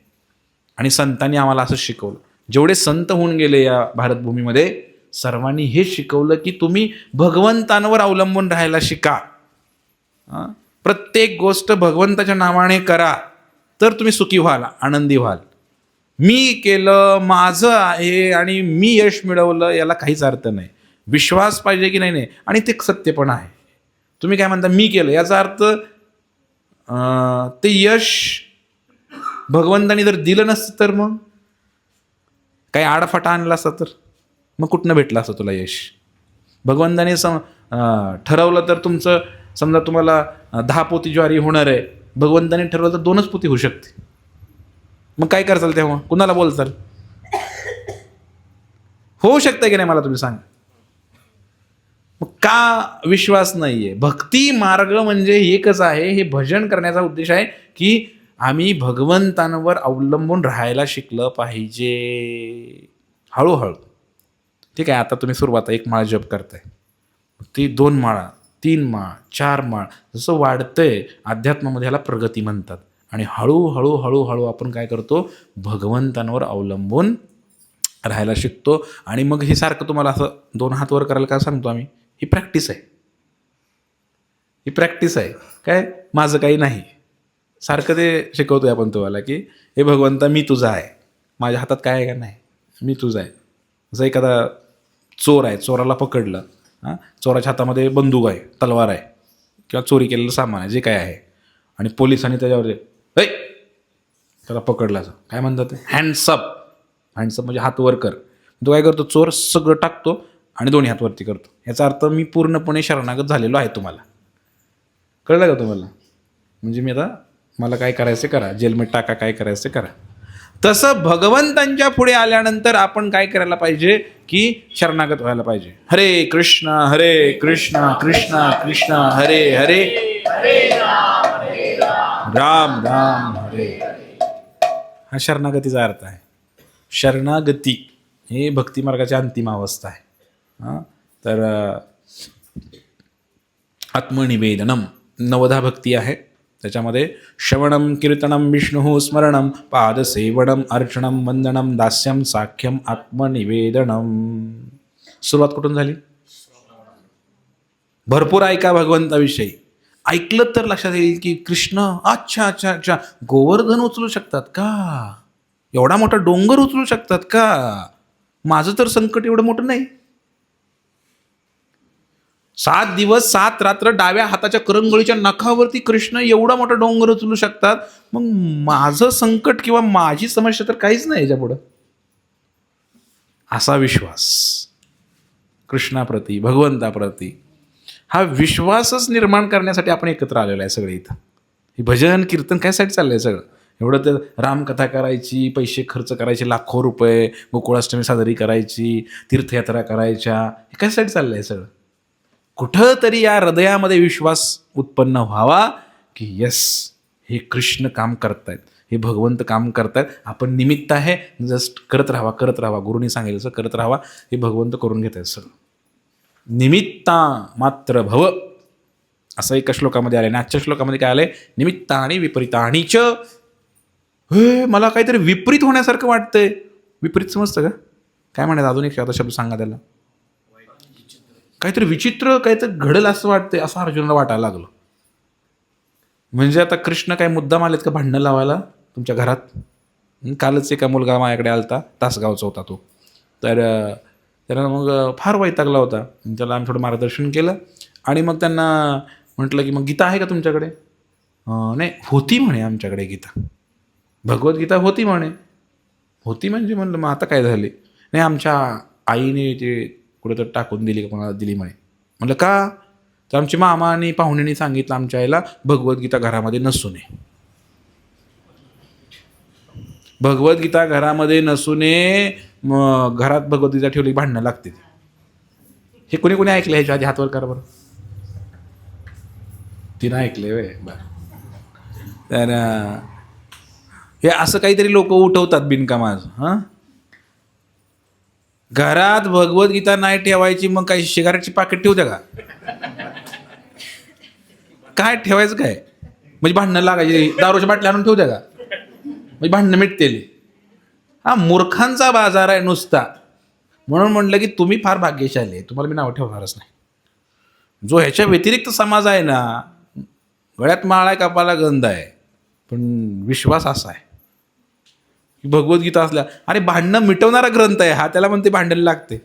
आणि संतांनी आम्हाला असं शिकवलं, जेवढे संत होऊन गेले या भारतभूमीमध्ये, सर्वांनी हेच शिकवलं की तुम्ही भगवंतांवर अवलंबून राहायला शिका. प्रत्येक गोष्ट भगवंताच्या नावाने करा, तर तुम्ही सुखी व्हाल, आनंदी व्हाल. मी केलं, माझं आहे आणि मी यश मिळवलं, याला काहीच अर्थ नाही. विश्वास पाहिजे की नाही, आणि ते सत्य पण आहे. तुम्ही काय म्हणता, मी केलं, याचा अर्थ ते यश भगवंतानी जर दिलं नसतं तर मग काही आडफाटा आणला असता तर मग कुठनं भेटलं असतं तुला यश. भगवंताने ठरवलं तर तुमचं, समजा तुम्हाला 10 पोती ज्वारी होणार आहे, भगवंताने ठरवलं तर 2च पोती होऊ शकते. मग काय करताल तेव्हा, कुणाला बोलताल? होऊ शकतं की नाही मला तुम्ही सांगा. मग का विश्वास नाहीये? भक्ती मार्ग म्हणजे एकच आहे, हे भजन करण्याचा उद्देश आहे की आम्ही भगवंतांवर अवलंबून राहायला शिकलं पाहिजे, हळूहळू. ठीक आहे, आता तुम्ही सुरुवात 1 माळ जप करताय, ती 2 माळा, 3 माळ, 4 माळ, जसं वाढतंय अध्यात्मामध्ये ह्याला प्रगती म्हणतात. आणि हळूहळू आपण काय करतो, भगवंतांवर अवलंबून राहायला शिकतो. आणि मग हे सारखं तुम्हाला असं 2 हात वर करायला का सांगतो आम्ही, ही प्रॅक्टिस आहे, काय माझं काही नाही, सारखं ते शिकवतोय आपण तुम्हाला की हे भगवंता मी तुझा आहे, माझ्या हातात काय आहे का नाही, मी तुझा आहे. जसं एखादा चोर आहे, चोराला पकडलं, चोराच्या हातामध्ये बंदूक आहे, तलवार आहे, किंवा चोरी केलेलं सामान आहे, जे काय आहे, आणि पोलिसांनी त्याच्यावर त्याला पकडला, काय म्हणतात ते, हँड्सअप म्हणजे हात वर कर. तो काय करतो, चोर सगळं टाकतो आणि 2 हात वरती करतो. याचा अर्थ मी पूर्णपणे शरणागत झालेलो आहे. तुम्हाला कळलं का तुम्हाला? म्हणजे मी आता मला काय करायचं करा, जेलमध्ये टाका, काय करायचं करा. तसं भगवंतांच्या पुढे आल्यानंतर आपण काय करायला पाहिजे की शरणागत व्हायला पाहिजे. हरे कृष्ण कृष्ण कृष्ण हरे हरे, राम राम हरे. हा शरणागतीचा अर्थ आहे. शरणागती हे भक्ती मार्गाची अंतिम अवस्था आहे. तर आत्मनिवेदनम 9 भक्ती आहे. त्याच्यामध्ये श्रवणम कीर्तनम विष्णु स्मरणम पादसेवनम अर्चनम वंदनम दास्यम साख्यम आत्मनिवेदनम. सुरुवात कुठून झाली? भरपूर ऐका भगवंताविषयी. ऐकलं तर लक्षात येईल की कृष्ण अच्छा अच्छा अच्छा गोवर्धन उचलू शकतात का, एवढा मोठा डोंगर उचलू शकतात का, माझं तर संकट एवढं मोठं नाही. 7 दिवस 7 रात्र डाव्या हाताच्या करंगळीच्या नखावरती कृष्ण एवढा मोठा डोंगर उचलू शकतात, मग माझं संकट किंवा माझी समस्या तर काहीच नाही याच्या असा विश्वास कृष्णाप्रती, भगवंताप्रती, हा विश्वासच निर्माण करण्यासाठी आपण एकत्र आलेलो आहे सगळे इथं. हे भजन कीर्तन कायसाठी चाललंय सगळं? एवढं तर रामकथा करायची, पैसे खर्च करायचे, लाखो रुपये, गोकुळाष्टमी साजरी करायची, तीर्थयात्रा करायच्या, हे कशासाठी चाललंय सगळं? कुठंतरी या हृदयामध्ये विश्वास उत्पन्न व्हावा की यस, हे कृष्ण काम करतायत, हे भगवंत काम करतायत, आपण निमित्त आहे, जस्ट करत राहावा करत राहावा, गुरुनी सांगितलं असं करत राहावा, हे भगवंत करून घेत आहेत सगळं. निमित्ता मात्र भव असं एका श्लोकामध्ये आलंय. आणि आजच्या श्लोकामध्ये काय आलंय? निमित्तानी विपरीतानीच. हे मला काहीतरी विपरीत होण्यासारखं वाटतंय. विपरीत समजतं का? काय म्हणायचं? अजून एक शब्द सांगा त्याला. काहीतरी विचित्र काहीतरी घडेल असं वाटतंय, असं अर्जुनाला वाटायला लागलं. म्हणजे आता कृष्ण काय मुद्दाम आलेत का भांडणं लावायला तुमच्या घरात? कालच एका मुलगा माझ्याकडे आलता, तासगावचा होता तो. तर त्याला मग फार वैतागला होता. त्याला आम्ही थोडं मार्गदर्शन केलं आणि मग त्यांना म्हटलं की मग गीता आहे का तुमच्याकडे? नाही, होती म्हणे आमच्याकडे गीता, भगवद्गीता होती म्हणे. होती म्हणजे म्हणलं मग आता काय झाले? नाही, आमच्या आईने ते कुठं तर टाकून दिली का कोणाला दिली म्हणे. म्हणलं का? तर आमची मामा आणि पाहुण्यांनी सांगितलं आमच्या आईला भगवद्गीता घरामध्ये नसू नये. भगवद्गीता घरामध्ये नसू नये, मग घरात भगवद्गीता ठेवली भांडणं लागते. हे कोणी कोणी ऐकलं ह्याच्या आधी? हातवर करा बरं. तिनं ऐकले वे बरं. तर हे असं काहीतरी लोक उठवतात बिनकामाज. हां, घरात भगवद्गीता नाही ठेवायची, मग काही सिगारेटची पाकिट ठेवत्या का? काय ठेवायचं काय? म्हणजे भांडणं लागायची, दारूच्या बाटल्या आणून ठेवत्या का? म्हणजे भांडणं मिटतेली. हा मूर्खांचा बाजार आहे नुसता. म्हणून म्हटलं की तुम्ही फार भाग्यशाली आहे, तुम्हाला मी नाव ठेवणारच नाही. जो ह्याच्या व्यतिरिक्त समाज आहे ना, गळ्यात माळ आहे, कपाला गंध आहे, पण विश्वास असा आहे की भगवद्गीता असल्या, अरे भांडणं मिटवणारा ग्रंथ आहे हा, त्याला म्हणते भांडायला लागते.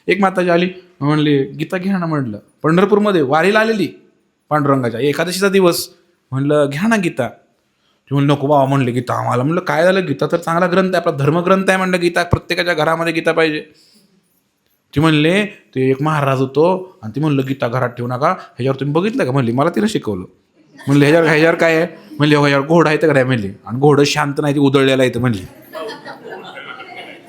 एक माताजी आली, म्हणली गीता घ्या ना. म्हटलं पंढरपूरमध्ये वारीला आलेली पांडुरंगाच्या, एकादशीचा दिवस. म्हणलं घ्या ना गीता. ती म्हणलं नको बाबा, म्हणले गीता आम्हाला. म्हणलं काय झालं? गीता तर चांगला ग्रंथ आहे, आपला धर्मग्रंथ आहे. म्हणलं गीता प्रत्येकाच्या घरामध्ये गीता पाहिजे. ती म्हणले ते एक महाराज होतो आणि ती म्हणलं गीता घरात ठेवू नका, ह्याच्यावर तुम्ही बघितलं का? म्हणली मला तिनं शिकवलं. म्हणलं ह्याच्यावर काय आहे? म्हणले ह्याच्यावर घोडा आहे तर काय? म्हणली आणि घोडं शांत नाही, ती उधळलेला येतं म्हणली.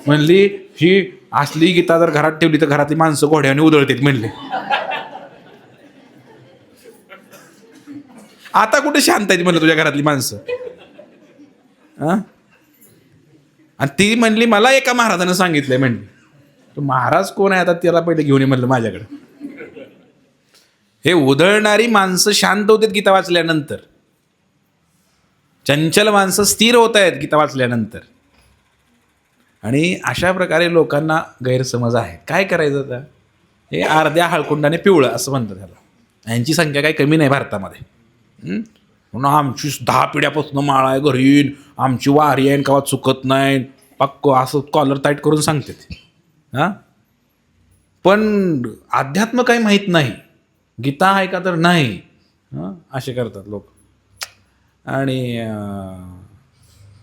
म्हणली ही असली गीता जर घरात ठेवली तर घरातली माणसं घोड्याने उधळतात म्हणले. आता कुठे शांत आहे म्हणलं तुझ्या घरातली माणसं? आणि ती म्हणली मला एका महाराजानं सांगितलंय. म्हणली तो महाराज कोण आहे आता? त्याला पहिले घेऊन ये म्हणलं माझ्याकडे. हे उधळणारी माणसं शांत होतात गीता वाचल्यानंतर, चंचल माणसं स्थिर होत आहेत गीता वाचल्यानंतर. आणि अशा प्रकारे लोकांना गैरसमज आहे. काय करायचं आता? हे अर्ध्या हळकुंडाने पिवळं असं म्हणतात त्याला. यांची संख्या काही कमी नाही भारतामध्ये. म्हणून आमची 10 पिढ्यापासून माळ आहे घरी, आमची वारी आहे कवा चुकत नाही, पक्क असं कॉलर टाईट करून सांगते ते. हां, पण अध्यात्म काही माहीत नाही, गीता आहे का तर नाही. हां, असे करतात लोक. आणि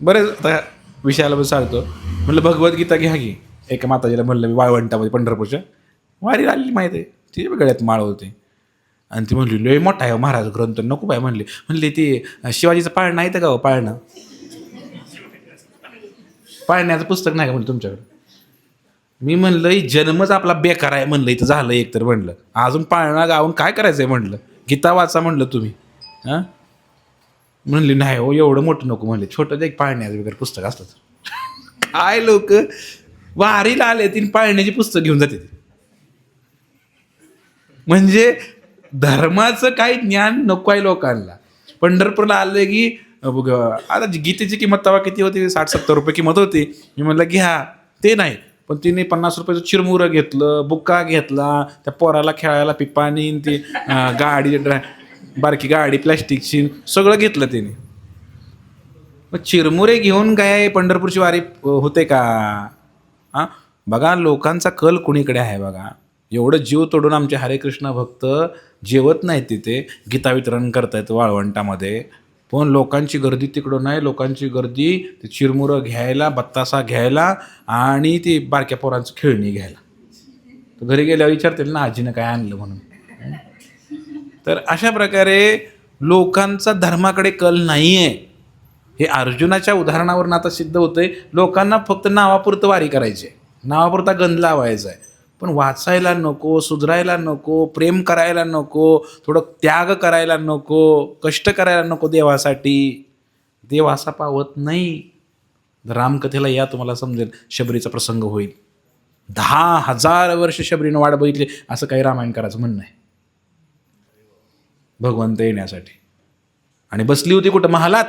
बरेच आता विषयाला पण सांगतो. म्हणलं भगवद्गीता घ्या की. एका माताजीला म्हणलं मी वाळवंटामध्ये पंढरपूरच्या वारी आलेली माहिती आहे, ती गळ्यात माळ होती. आणि ती म्हणली लय मोठा आहे महाराज ग्रंथ, नको बाय म्हणली. म्हणली ती शिवाजीचं पाळणं आहे का? पाळणं, पाळण्याचं पुस्तक नाही का म्हणलं तुमच्याकडे? मी म्हणलं जन्मच आपला बेकार आहे म्हणलं, इथं झालं एक तर. म्हणलं अजून पाळणा गावून काय करायचं आहे? म्हणलं गीता वाचा म्हणलं तुम्ही. हां, म्हणली नाही हो एवढं मोठं नको. म्हणले छोटं एक पाळण्याचं वगैरे पुस्तक असतं. काय लोक वारीला आले तीन पाळण्याची पुस्तक घेऊन जाते. म्हणजे धर्माचं काही ज्ञान नको आहे लोकांना. पंढरपूरला आलं की आता गीतेची किंमत तेव्हा किती होती? 60-70 रुपये किंमत होती. मी म्हणलं घ्या. ते नाही, पण तिने 50 रुपयाचं चिरमुरं घेतलं, बुक्का घेतला, त्या पोराला खेळायला पिपाणी आणि ती गाडी बारकी गाडी प्लॅस्टिकची सगळं घेतलं तिने. मग चिरमुरे घेऊन काय पंढरपूरची वारी होते का? हां, बघा लोकांचा कल कुणीकडे आहे बघा. एवढं जीव तोडून आमचे हरे कृष्ण भक्त जेवत नाहीत तिथे, गीता वितरण करतायत वाळवंटामध्ये, पण लोकांची गर्दी तिकडं नाही. लोकांची गर्दी ते चिरमुरं घ्यायला, बत्तासा घ्यायला आणि ती बारक्या पोरांचं खेळणी घ्यायला. तर घरी गेल्यावर विचारतील ना आजीनं काय आणलं म्हणून. तर अशा प्रकारे लोकांचा धर्माकडे कल नाही आहे. हे अर्जुनाच्या उदाहरणावरून आता सिद्ध होतंय. लोकांना फक्त नावापुरतं वारी करायची आहे, नावापुरता गंध लावायचा आहे, पण वाचायला नको, सुधरायला नको, प्रेम करायला नको, थोडं त्याग करायला नको, कष्ट करायला नको देवासाठी. देव असा पावत नाही. रामकथेला या तुम्हाला समजेल, शबरीचा प्रसंग होईल. 10,000 वर्ष शबरीनं वाट बघितली असं काही रामायणकाराचं म्हणणं आहे भगवंत येण्यासाठी. आणि बसली होती कुठं? महालात,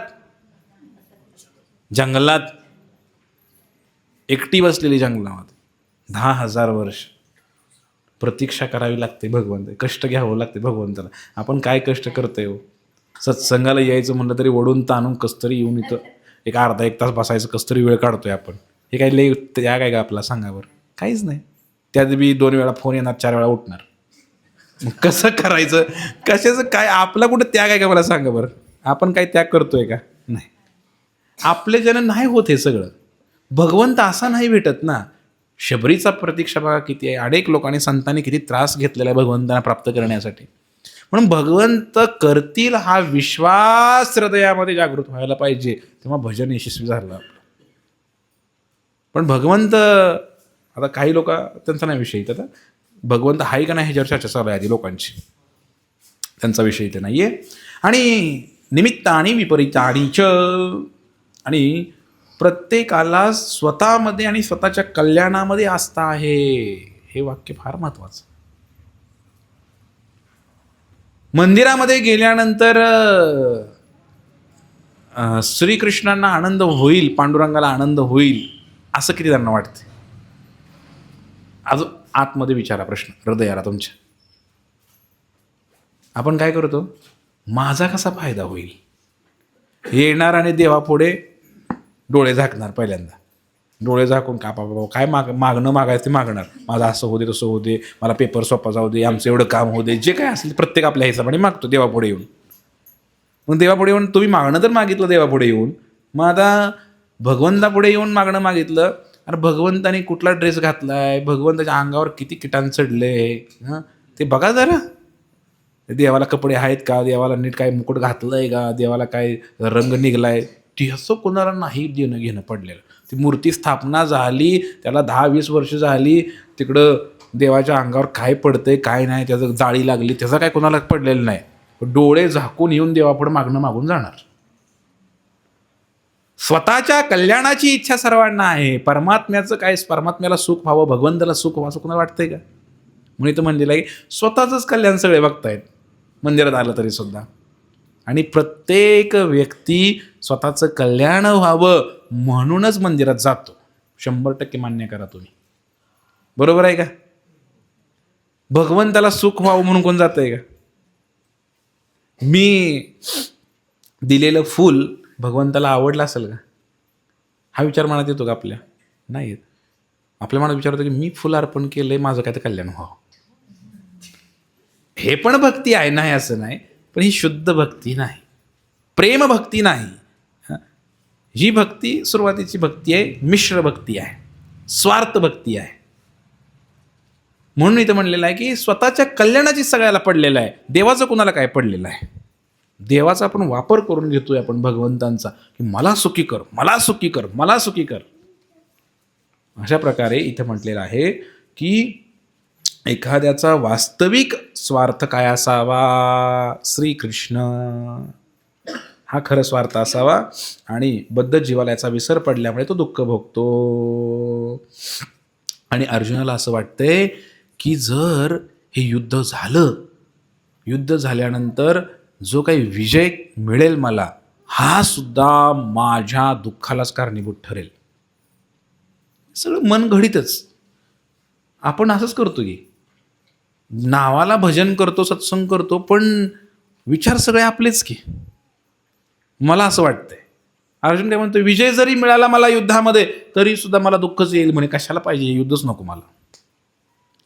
जंगलात, एकटी बसलेली जंगलामध्ये 10,000 वर्ष प्रतीक्षा करावी लागते भगवंत, कष्ट घ्यावं लागते भगवंताला. आपण काय कष्ट करतोय हो? सत्संगाला यायचं म्हणलं तरी ओढून ताणून कसतरी येऊन इथं एक अर्धा एक तास बसायचं, कसतरी वेळ काढतोय आपण. हे काय लई त्या काय का आपला सांगावर? काहीच नाही. त्यात बी 2 वेळा फोन येणार, 4 वेळा उठणार. मग कसं करायचं? कशाचं काय? आपला कुठं त्याग आहे का मला सांगा बरं? आपण काय त्याग करतोय का? नाही. आपले जण नाही होत हे सगळं. भगवंत असा नाही भेटत ना. शबरीचा प्रतीक्षा बघा किती आहे. अनेक लोकांनी, संतांनी किती त्रास घेतलेला आहे भगवंतांना प्राप्त करण्यासाठी. म्हणून भगवंत करतील हा विश्वास हृदयामध्ये जागृत व्हायला पाहिजे, तेव्हा भजन यशस्वी झालं आपलं. पण भगवंत, आता काही लोक, त्यांचा नाही विषय इथं, भगवंत आहे का नाही ह्याच्यावर चर्चा चालू आहे आधी लोकांची, त्यांचा विषय इथे नाही आहे. आणि निमित्तानी विपरीतानीच, आणि प्रत्येकाला स्वतःमध्ये आणि स्वतःच्या कल्याणामध्ये आस्था आहे. हे वाक्य फार महत्वाचं. मंदिरामध्ये गेल्यानंतर श्रीकृष्णांना आनंद होईल, पांडुरंगाला आनंद होईल असं किती त्यांना वाटते? अजून आतमध्ये विचारा प्रश्न हृदयाला तुमच्या. आपण काय करतो? माझा कसा फायदा होईल? येणार आणि देवापुढे डोळे झाकणार. पहिल्यांदा डोळे झाकून का बाबा काय मागणं मागायचं ते मागणार. माझं असं होऊ दे, तसं होऊ दे, मला पेपर सोपा जाऊ दे, आमचं एवढं काम होऊ दे, जे काय असेल प्रत्येक आपल्या हिशोबाने मागतो देवापुढे येऊन. मग देवापुढे येऊन तुम्ही मागणं तर मागितलं देवापुढे येऊन, मग आता भगवंतापुढे येऊन मागणं मागितलं. अरे भगवंताने कुठला ड्रेस घातलाय, भगवंताच्या अंगावर किती किटाण चढले, हां ते बघा जरा. देवाला कपडे आहेत का, देवाला नीट काय मुकुट घातलंय का, देवाला काय रंग निघलाय, ती असं कोणाला नाही देणं घेणं पडलेलं. ती मूर्ती स्थापना झाली, त्याला 10-20 वर्ष झाली, तिकडं देवाच्या अंगावर काय पडतंय काय नाही, त्याचं जाळी लागली, त्याचा काय कोणाला पडलेलं नाही. डोळे झाकून येऊन देवापुढे मागणं मागून जाणार. स्वतःच्या कल्याणाची इच्छा सर्वांना आहे. परमात्म्याचं काय, परमात्म्याला सुख व्हावं, भगवंताला सुख व्हावं असं कोणाला वाटतंय का? म्हणून इथं म्हणलेलं आहे की स्वतःचंच कल्याण सगळे बघतायत मंदिरात आलं तरी सुद्धा. आणि प्रत्येक व्यक्ती स्वतःचं कल्याण व्हावं म्हणूनच मंदिरात जातो. 100% मान्य करा तुम्ही. बरोबर आहे का? भगवंताला सुख व्हावं म्हणून कोण जातंय का? मी दिलेलं फूल भगवंताला आवडलं असेल का? हा विचार मनात येतो का आपल्या? नाही येत. आपल्या मनात विचार होतो की मी फुल अर्पण केलंय, माझं काय तर कल्याण व्हावं. हे पण भक्ती आहे, नाही असं नाही, पण ही शुद्ध भक्ती नाही, प्रेम भक्ती नाही. ही भक्ती सुरुवातीची भक्ती आहे, मिश्र भक्ती आहे, स्वार्थ भक्ती आहे. म्हणून इथं म्हणलेलं आहे की स्वतःच्या कल्याणाची सगळ्याला पडलेलं आहे, देवाचं कुणाला काय पडलेलं आहे. देवाचा आपण वापर करून घेतोय आपण भगवंतांचा, की मला सुखी कर, मला सुखी कर, मला सुखी कर. अशा प्रकारे इथं म्हटलेलं आहे की एखाद्याचा वास्तविक स्वार्थ काय असावा? श्रीकृष्ण हा खरं स्वार्थ असावा. आणि बद्ध जीवाला याचा विसर पडल्यामुळे तो दुःख भोगतो. आणि अर्जुनाला असं वाटतंय की जर हे युद्ध झालं, युद्ध झाल्यानंतर जो काही विजय मिळेल मला, हा सुद्धा माझ्या दुःखालाच कारणीभूत ठरेल. सगळं मन घडीतच. आपण असंच करतो की नावाला भजन करतो, सत्संग करतो, पण विचार सगळे आपलेच की. मला असं वाटतंय. अर्जुन काय म्हणतो, विजय जरी मिळाला मला युद्धामध्ये तरी सुद्धा मला दुःखच येईल म्हणे. कशाला पाहिजे, युद्धच नको मला.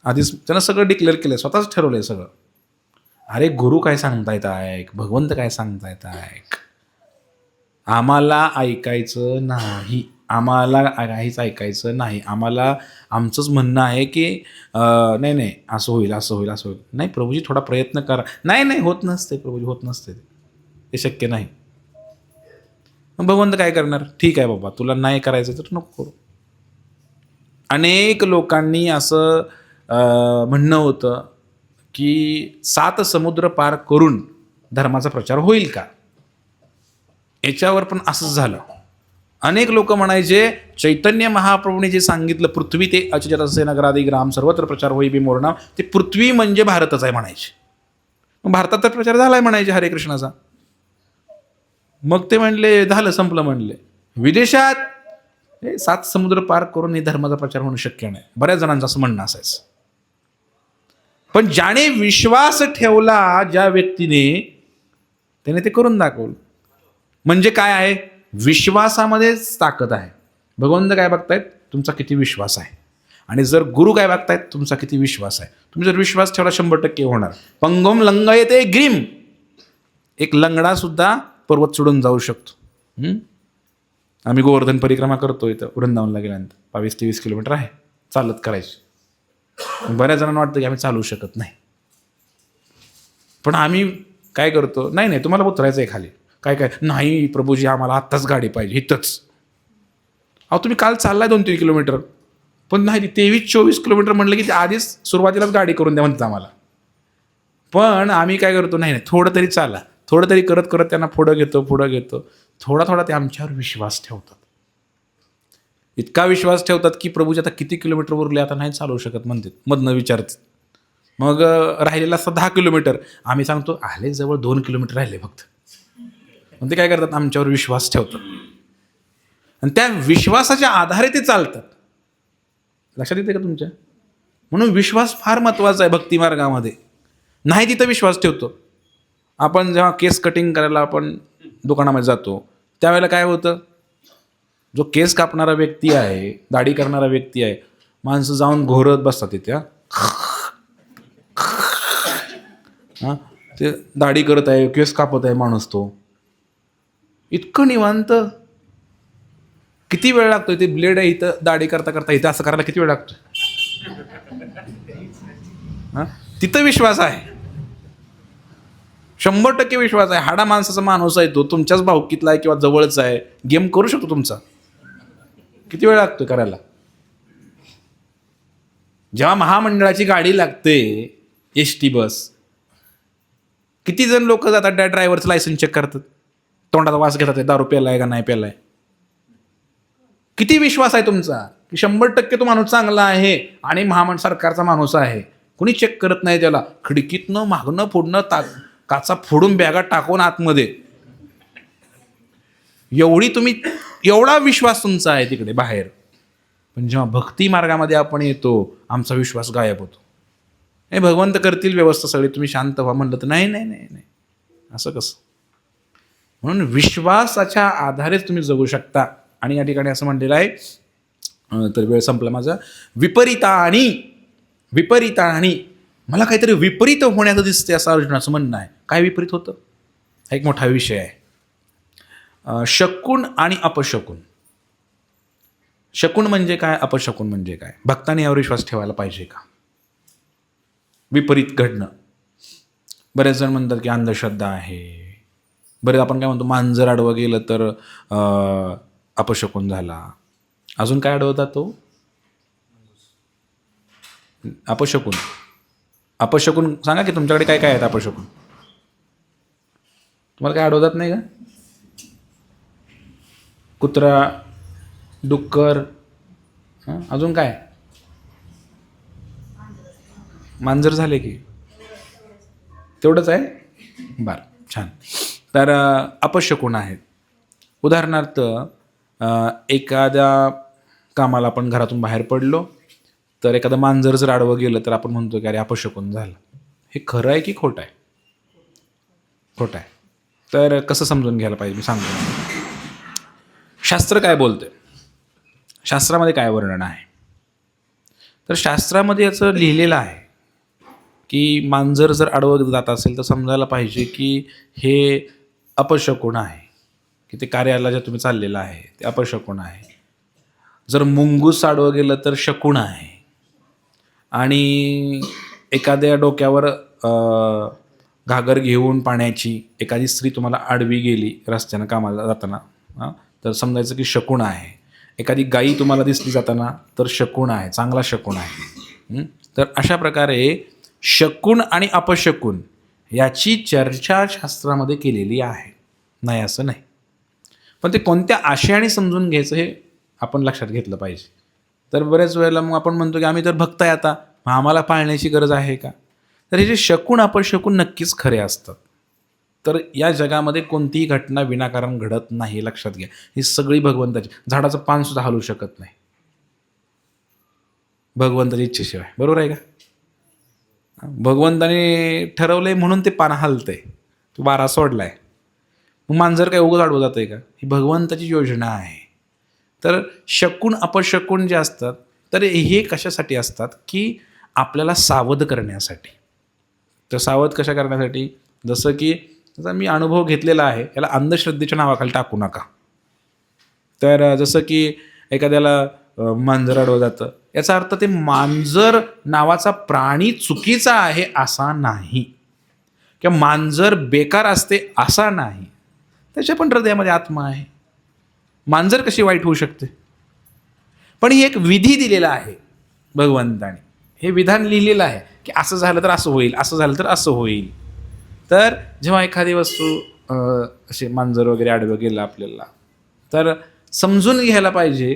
आधीच त्यानं सगळं डिक्लेअर केलं, स्वतःच ठरवलंय सगळं. अरे गुरु काय सांगतायत ऐक, भगवंत काय सांगतायत ऐक. आम्हाला ऐकायचं नाही, आम्हाला काहीच ऐकायचं नाही. आम्हाला आमचंच म्हणणं आहे की नाही नाही असं होईल, असं होईल, असं होईल. नाही प्रभूजी थोडा प्रयत्न करा. नाही नाही होत नसते प्रभूजी, होत नसते, ते शक्य नाही. मग भगवंत काय करणार, ठीक आहे बाबा तुला नाही करायचं तर नको करू. अनेक लोकांनी असं म्हणणं होतं की 7 समुद्र पार करून धर्माचा प्रचार होईल का. याच्यावर पण असंच झालं. अनेक लोक म्हणायचे चैतन्य महाप्रभूने जे सांगितलं, पृथ्वी ते अचजरसे नगरादी ग्राम सर्वत्र प्रचार होई बी मोरनाम, ते पृथ्वी म्हणजे भारतच आहे म्हणायचे. मग भारतात तर प्रचार झालाय म्हणायचे हरे कृष्णाचा. मग ते म्हणले झालं संपलं म्हणले. विदेशात 7 समुद्र पार करून हे धर्माचा प्रचार होणं शक्य नाही, बऱ्याच जणांचं असं म्हणणं असायचं. पण ज्याने विश्वास ठेवला ज्या व्यक्तीने, त्याने ते करून दाखवलं. म्हणजे काय आहे, विश्वासामध्येच ताकद आहे. भगवंत काय बघतायत, तुमचा किती विश्वास आहे. आणि जर गुरु काय बघतायत, तुमचा किती विश्वास आहे. तुम्ही जर विश्वास ठेवला 100% होणार. पंगोम लंगयते ग्रीम, एक लंगडा सुद्धा पर्वत सोडून जाऊ शकतो. आम्ही गोवर्धन परिक्रमा करतो इथं वृंदावनला गेल्यानंतर, 22-23 किलोमीटर आहे, चालत करायची. बऱ्याच जणांना वाटतं की आम्ही चालू शकत नाही, पण आम्ही काय करतो, नाही नाही तुम्हाला उतरायचं आहे खाली. काय काय नाही प्रभूजी आम्हाला आत्ताच गाडी पाहिजे इथंच. अहो तुम्ही काल चाललाय 2-3 किलोमीटर, पण नाही 23-24 किलोमीटर म्हटलं की ते आधीच सुरुवातीलाच गाडी करून द्या म्हणतात आम्हाला. पण आम्ही काय करतो, नाही नाही थोडं तरी चाला, थोडं तरी करत करत त्यांना पुढं घेतो. थोडा थोडा ते आमच्यावर विश्वास ठेवतात. इतका विश्वास ठेवतात की प्रभूजी आता किती किलोमीटर उरले, आता नाही चालू शकत म्हणतात. मधनं विचारतात. मग राहिलेला असता 10 किलोमीटर, आम्ही सांगतो आले जवळ 2 किलोमीटर राहिले फक्त. मग ते काय करतात, आमच्यावर विश्वास ठेवतात आणि त्या विश्वासाच्या आधारे ते चालतात. लक्षात येते का तुमच्या. म्हणून विश्वास फार महत्त्वाचा आहे भक्ती मार्गामध्ये. नाही तिथं विश्वास ठेवतो आपण. जेव्हा केस कटिंग करायला आपण दुकानामध्ये जातो त्यावेळेला काय होतं, जो केस कापणारा व्यक्ती आहे, दाढी करणारा व्यक्ती आहे, माणसं जाऊन घोरत बसतात तिथे. हां ते दाढी करत आहे, केस कापत आहे माणूस, तो इतकं निवांत. किती वेळ लागतोय, ते ब्लेड आहे इथं दाढी करता करता इथं असं करायला किती वेळ लागतो. हां तिथं विश्वास आहे, 100% विश्वास आहे. हाडा माणसाचा माणूस आहे, तो तुमच्याच भावकीतला आहे किंवा जवळचा आहे, गेम करू शकतो तुमचा. किती वेळ लागतो करायला. जेव्हा महामंडळाची गाडी लागते, एस-टी बस, किती जण लोक जातात, त्या ड्रायव्हरचं लायसन्स चेक करतात, तोंडाचा वास घेतात, दारू प्यालाय का नाही प्यालाय. किती विश्वास आहे तुमचा की 100% तो माणूस चांगला आहे आणि सरकारचा माणूस आहे. कुणी चेक करत नाही त्याला. खिडकीतनं मागणं फोडणं, काचा फोडून बॅगात टाकून आतमध्ये. एवढा विश्वास तुमचा आहे तिकडे बाहेर. पण जेव्हा भक्ती मार्गामध्ये आपण येतो, आमचा विश्वास गायब होतो. हे भगवंत करतील व्यवस्था सगळी, तुम्ही शांत व्हा म्हणलं तर नाही नाही नाही नाही, असं कसं. म्हणून विश्वासाच्या आधारेच तुम्ही जगू शकता. आणि या ठिकाणी असं म्हणलेलं आहे, तर वेळ संपला माझा. विपरीतानी मला काहीतरी विपरीत होण्याचं दिसते असं अर्जुनाचं म्हणणं आहे. काय विपरीत होतं, हा एक मोठा विषय आहे. शकुन आणि अपशकुन. शकुन म्हणजे काय, अपशकुन म्हणजे काय. भक्तांनी यावर विश्वास ठेवायला पाहिजे का. विपरीत घडणं, बरेच जण म्हणतात की अंधश्रद्धा आहे. बरेच आपण काय म्हणतो, मांजर आडवं गेलं तर अपशकुन झाला. अजून काय अडवतात तो, अपशकुन सांगा की तुमच्याकडे काय काय आहेत अपशकुन. तुम्हाला काय अडवतात नाही का. कुत्रा, डुक्कर, अजून काय, मांजर झाले की तेवढंच आहे. बरं छान. तर अपशकुन आहेत. उदाहरणार्थ एखाद्या कामाला आपण घरातून बाहेर पडलो तर एखादं मांजर जर आडवं गेलं तर आपण म्हणतो की अरे अपशकुन झालं. हे खरं आहे की खोटं आहे? खोटं आहे. तर कसं समजून घ्यायला पाहिजे मी सांगतो. शास्त्र काय बोलतंय, शास्त्रामध्ये काय वर्णन आहे? तर शास्त्रामध्ये याचं लिहिलेलं आहे की मांजर जर आडवं जात असेल तर समजायला पाहिजे की हे अपशकुन आहे, की ते कार्याला जे तुम्ही चाललेलं आहे ते अपशकुन आहे. जर मुंगूस आडवं गेलं तर शकुन आहे. आणि एखाद्या डोक्यावर घागर घेऊन पाण्याची एखादी स्त्री तुम्हाला आडवी गेली रस्त्यानं कामाला जाताना, तर समजायचं की शकुन आहे. एखादी गाई तुम्हाला दिसली जाताना तर शकुन आहे, चांगला शकुन आहे. तर अशा प्रकारे शकुन आणि अपशकुन याची चर्चा शास्त्रामध्ये केलेली आहे, नाही असं नाही. पण ते कोणत्या आशयाने समजून घ्यायचं हे आपण लक्षात घेतलं पाहिजे. तर बऱ्याच वेळेला मग आपण म्हणतो की आम्ही तर भक्त आहे, आता आम्हाला पाळण्याची गरज आहे का? तर हे जे शकुन अपशकुन नक्कीच खरे असतात. तर या जगामध्ये कोणतीही घटना विनाकारण घडत नाही, लक्षात घ्या. ही सगळी भगवंताची. झाडाचं पान सुद्धा हलू शकत नाही भगवंताच्या इच्छेशिवाय, बरोबर आहे का? भगवंताने ठरवलंय म्हणून ते पान हलतंय, तो वारा सोडलाय. मग मांजर काय उगाच आडवं जातंय का? ही भगवंताची योजना आहे. तर शकुन अपशकुन जे असतात तर हे कशासाठी असतात की आपल्याला सावध करण्यासाठी. तर सावध कशा करण्यासाठी? जसं की त्याचा मी अनुभव घेतलेला आहे, याला अंधश्रद्धेच्या नावाखाली टाकू नका. तर जसं की एखाद्याला मांजर आडवं जातं, याचा अर्थ ते मांजर नावाचा प्राणी चुकीचा आहे असा नाही, किंवा मांजर बेकार असते असा नाही. त्याच्या पण हृदयामध्ये आत्मा आहे. मांजर कशी वाईट होऊ शकते? पण ही एक विधी दिलेला आहे भगवंताने. हे विधान लिहिलेलं आहे की असं झालं तर असं होईल, असं झालं तर असं होईल. तर जेव्हा एखादी वस्तू असे मांजर वगैरे आडवं गेलं आपल्याला, तर समजून घ्यायला पाहिजे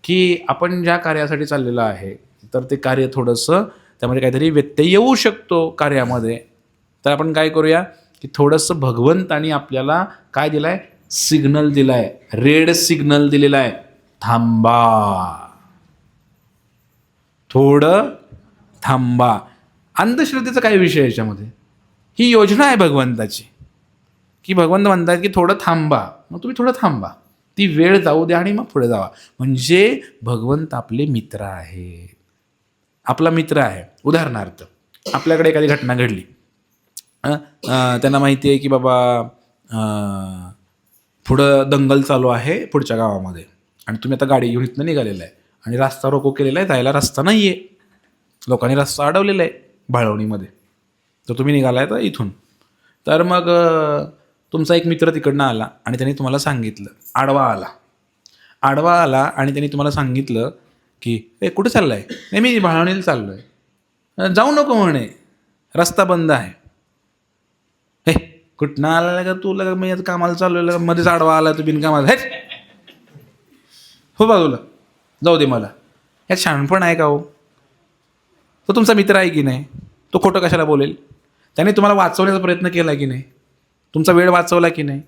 की आपण ज्या कार्यासाठी चाललेलं आहे तर ते कार्य थोडंसं त्यामध्ये काहीतरी व्यत्यय येऊ शकतो कार्यामध्ये. तर आपण काय करूया की थोडंसं भगवंतानी आपल्याला काय दिलं आहे? सिग्नल दिला आहे, रेड सिग्नल दिलेला आहे. थांबा, थोडं थांबा. अंधश्रद्धेचा काय विषय याच्यामध्ये? ही योजना आहे भगवंताची की भगवंत म्हणतात की थोडं थांबा. मग तुम्ही थोडं थांबा, ती वेळ जाऊ द्या आणि मग पुढे जावा. म्हणजे भगवंत आपले मित्र आहे, आपला मित्र आहे. उदाहरणार्थ आपल्याकडे एखादी घटना घडली, त्यांना माहिती आहे की बाबा पुढं दंगल चालू आहे पुढच्या गावामध्ये, आणि तुम्ही आता गाडी घेऊन इथनं निघालेला आहे आणि रस्ता रोको केलेला आहे, जायला रस्ता नाही आहे, लोकांनी रस्ता अडवलेला आहे भाळवणीमध्ये. तर तुम्ही निघाला आहे तर इथून. तर मग तुमचा एक मित्र तिकडनं आला आणि त्याने तुम्हाला सांगितलं, आडवा आला आणि त्यांनी तुम्हाला सांगितलं की ए कुठे चाललं आहे? नाही मी भाळवणीला चाललो आहे. जाऊ नको म्हणे, रस्ता बंद आहे. हे कुठनं आला का तू? लगा मी आता कामाला चालू मध्येच आडवा आला तू बिनकामाला. हे हो बाजूला, जाऊ दे मला. यात शहाणपण आहे का हो? तो तुमचा मित्र आहे की नाही? तो खोटं कशाला बोलेल? त्याने तुम्हाला वाचवण्याचा प्रयत्न केला की नाही? तुमचा वेळ वाचवला की नाही?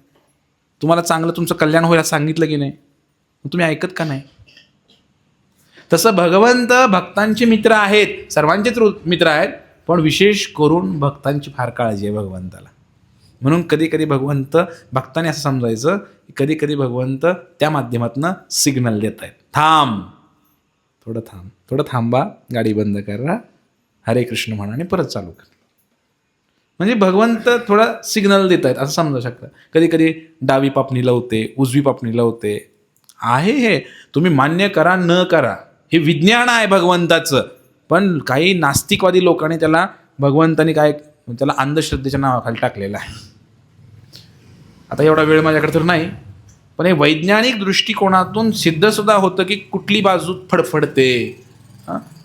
तुम्हाला चांगलं तुमचं कल्याण होईल सांगितलं की नाही? तुम्ही ऐकत का नाही? तसं भगवंत भक्तांचे मित्र आहेत, सर्वांचेच मित्र आहेत, पण विशेष करून भक्तांची फार काळजी आहे भगवंताला. म्हणून कधी कधी भगवंत भक्ताने असं समजायचं की कधी कधी भगवंत त्या माध्यमातून सिग्नल देत आहेत. थांब, थोडं थांबा, गाडी बंद करा, हरे कृष्ण म्हणा आणि परत चालू कर. म्हणजे भगवंत थोडा सिग्नल देत आहेत असं समजू शकता. कधी कधी डावी पापणी लावते, उजवी पापणी लावते, आहे हे तुम्ही मान्य करा न करा, हे विज्ञान आहे भगवंताचं. पण काही नास्तिकवादी लोकांनी त्याला भगवंतानी काय त्याला अंधश्रद्धेच्या नावाखाली टाकलेलं आहे. आता एवढा वेळ माझ्याकडे तर नाही, पण हे वैज्ञानिक दृष्टिकोनातून सिद्धसुद्धा होतं की कुठली बाजू फडफडते.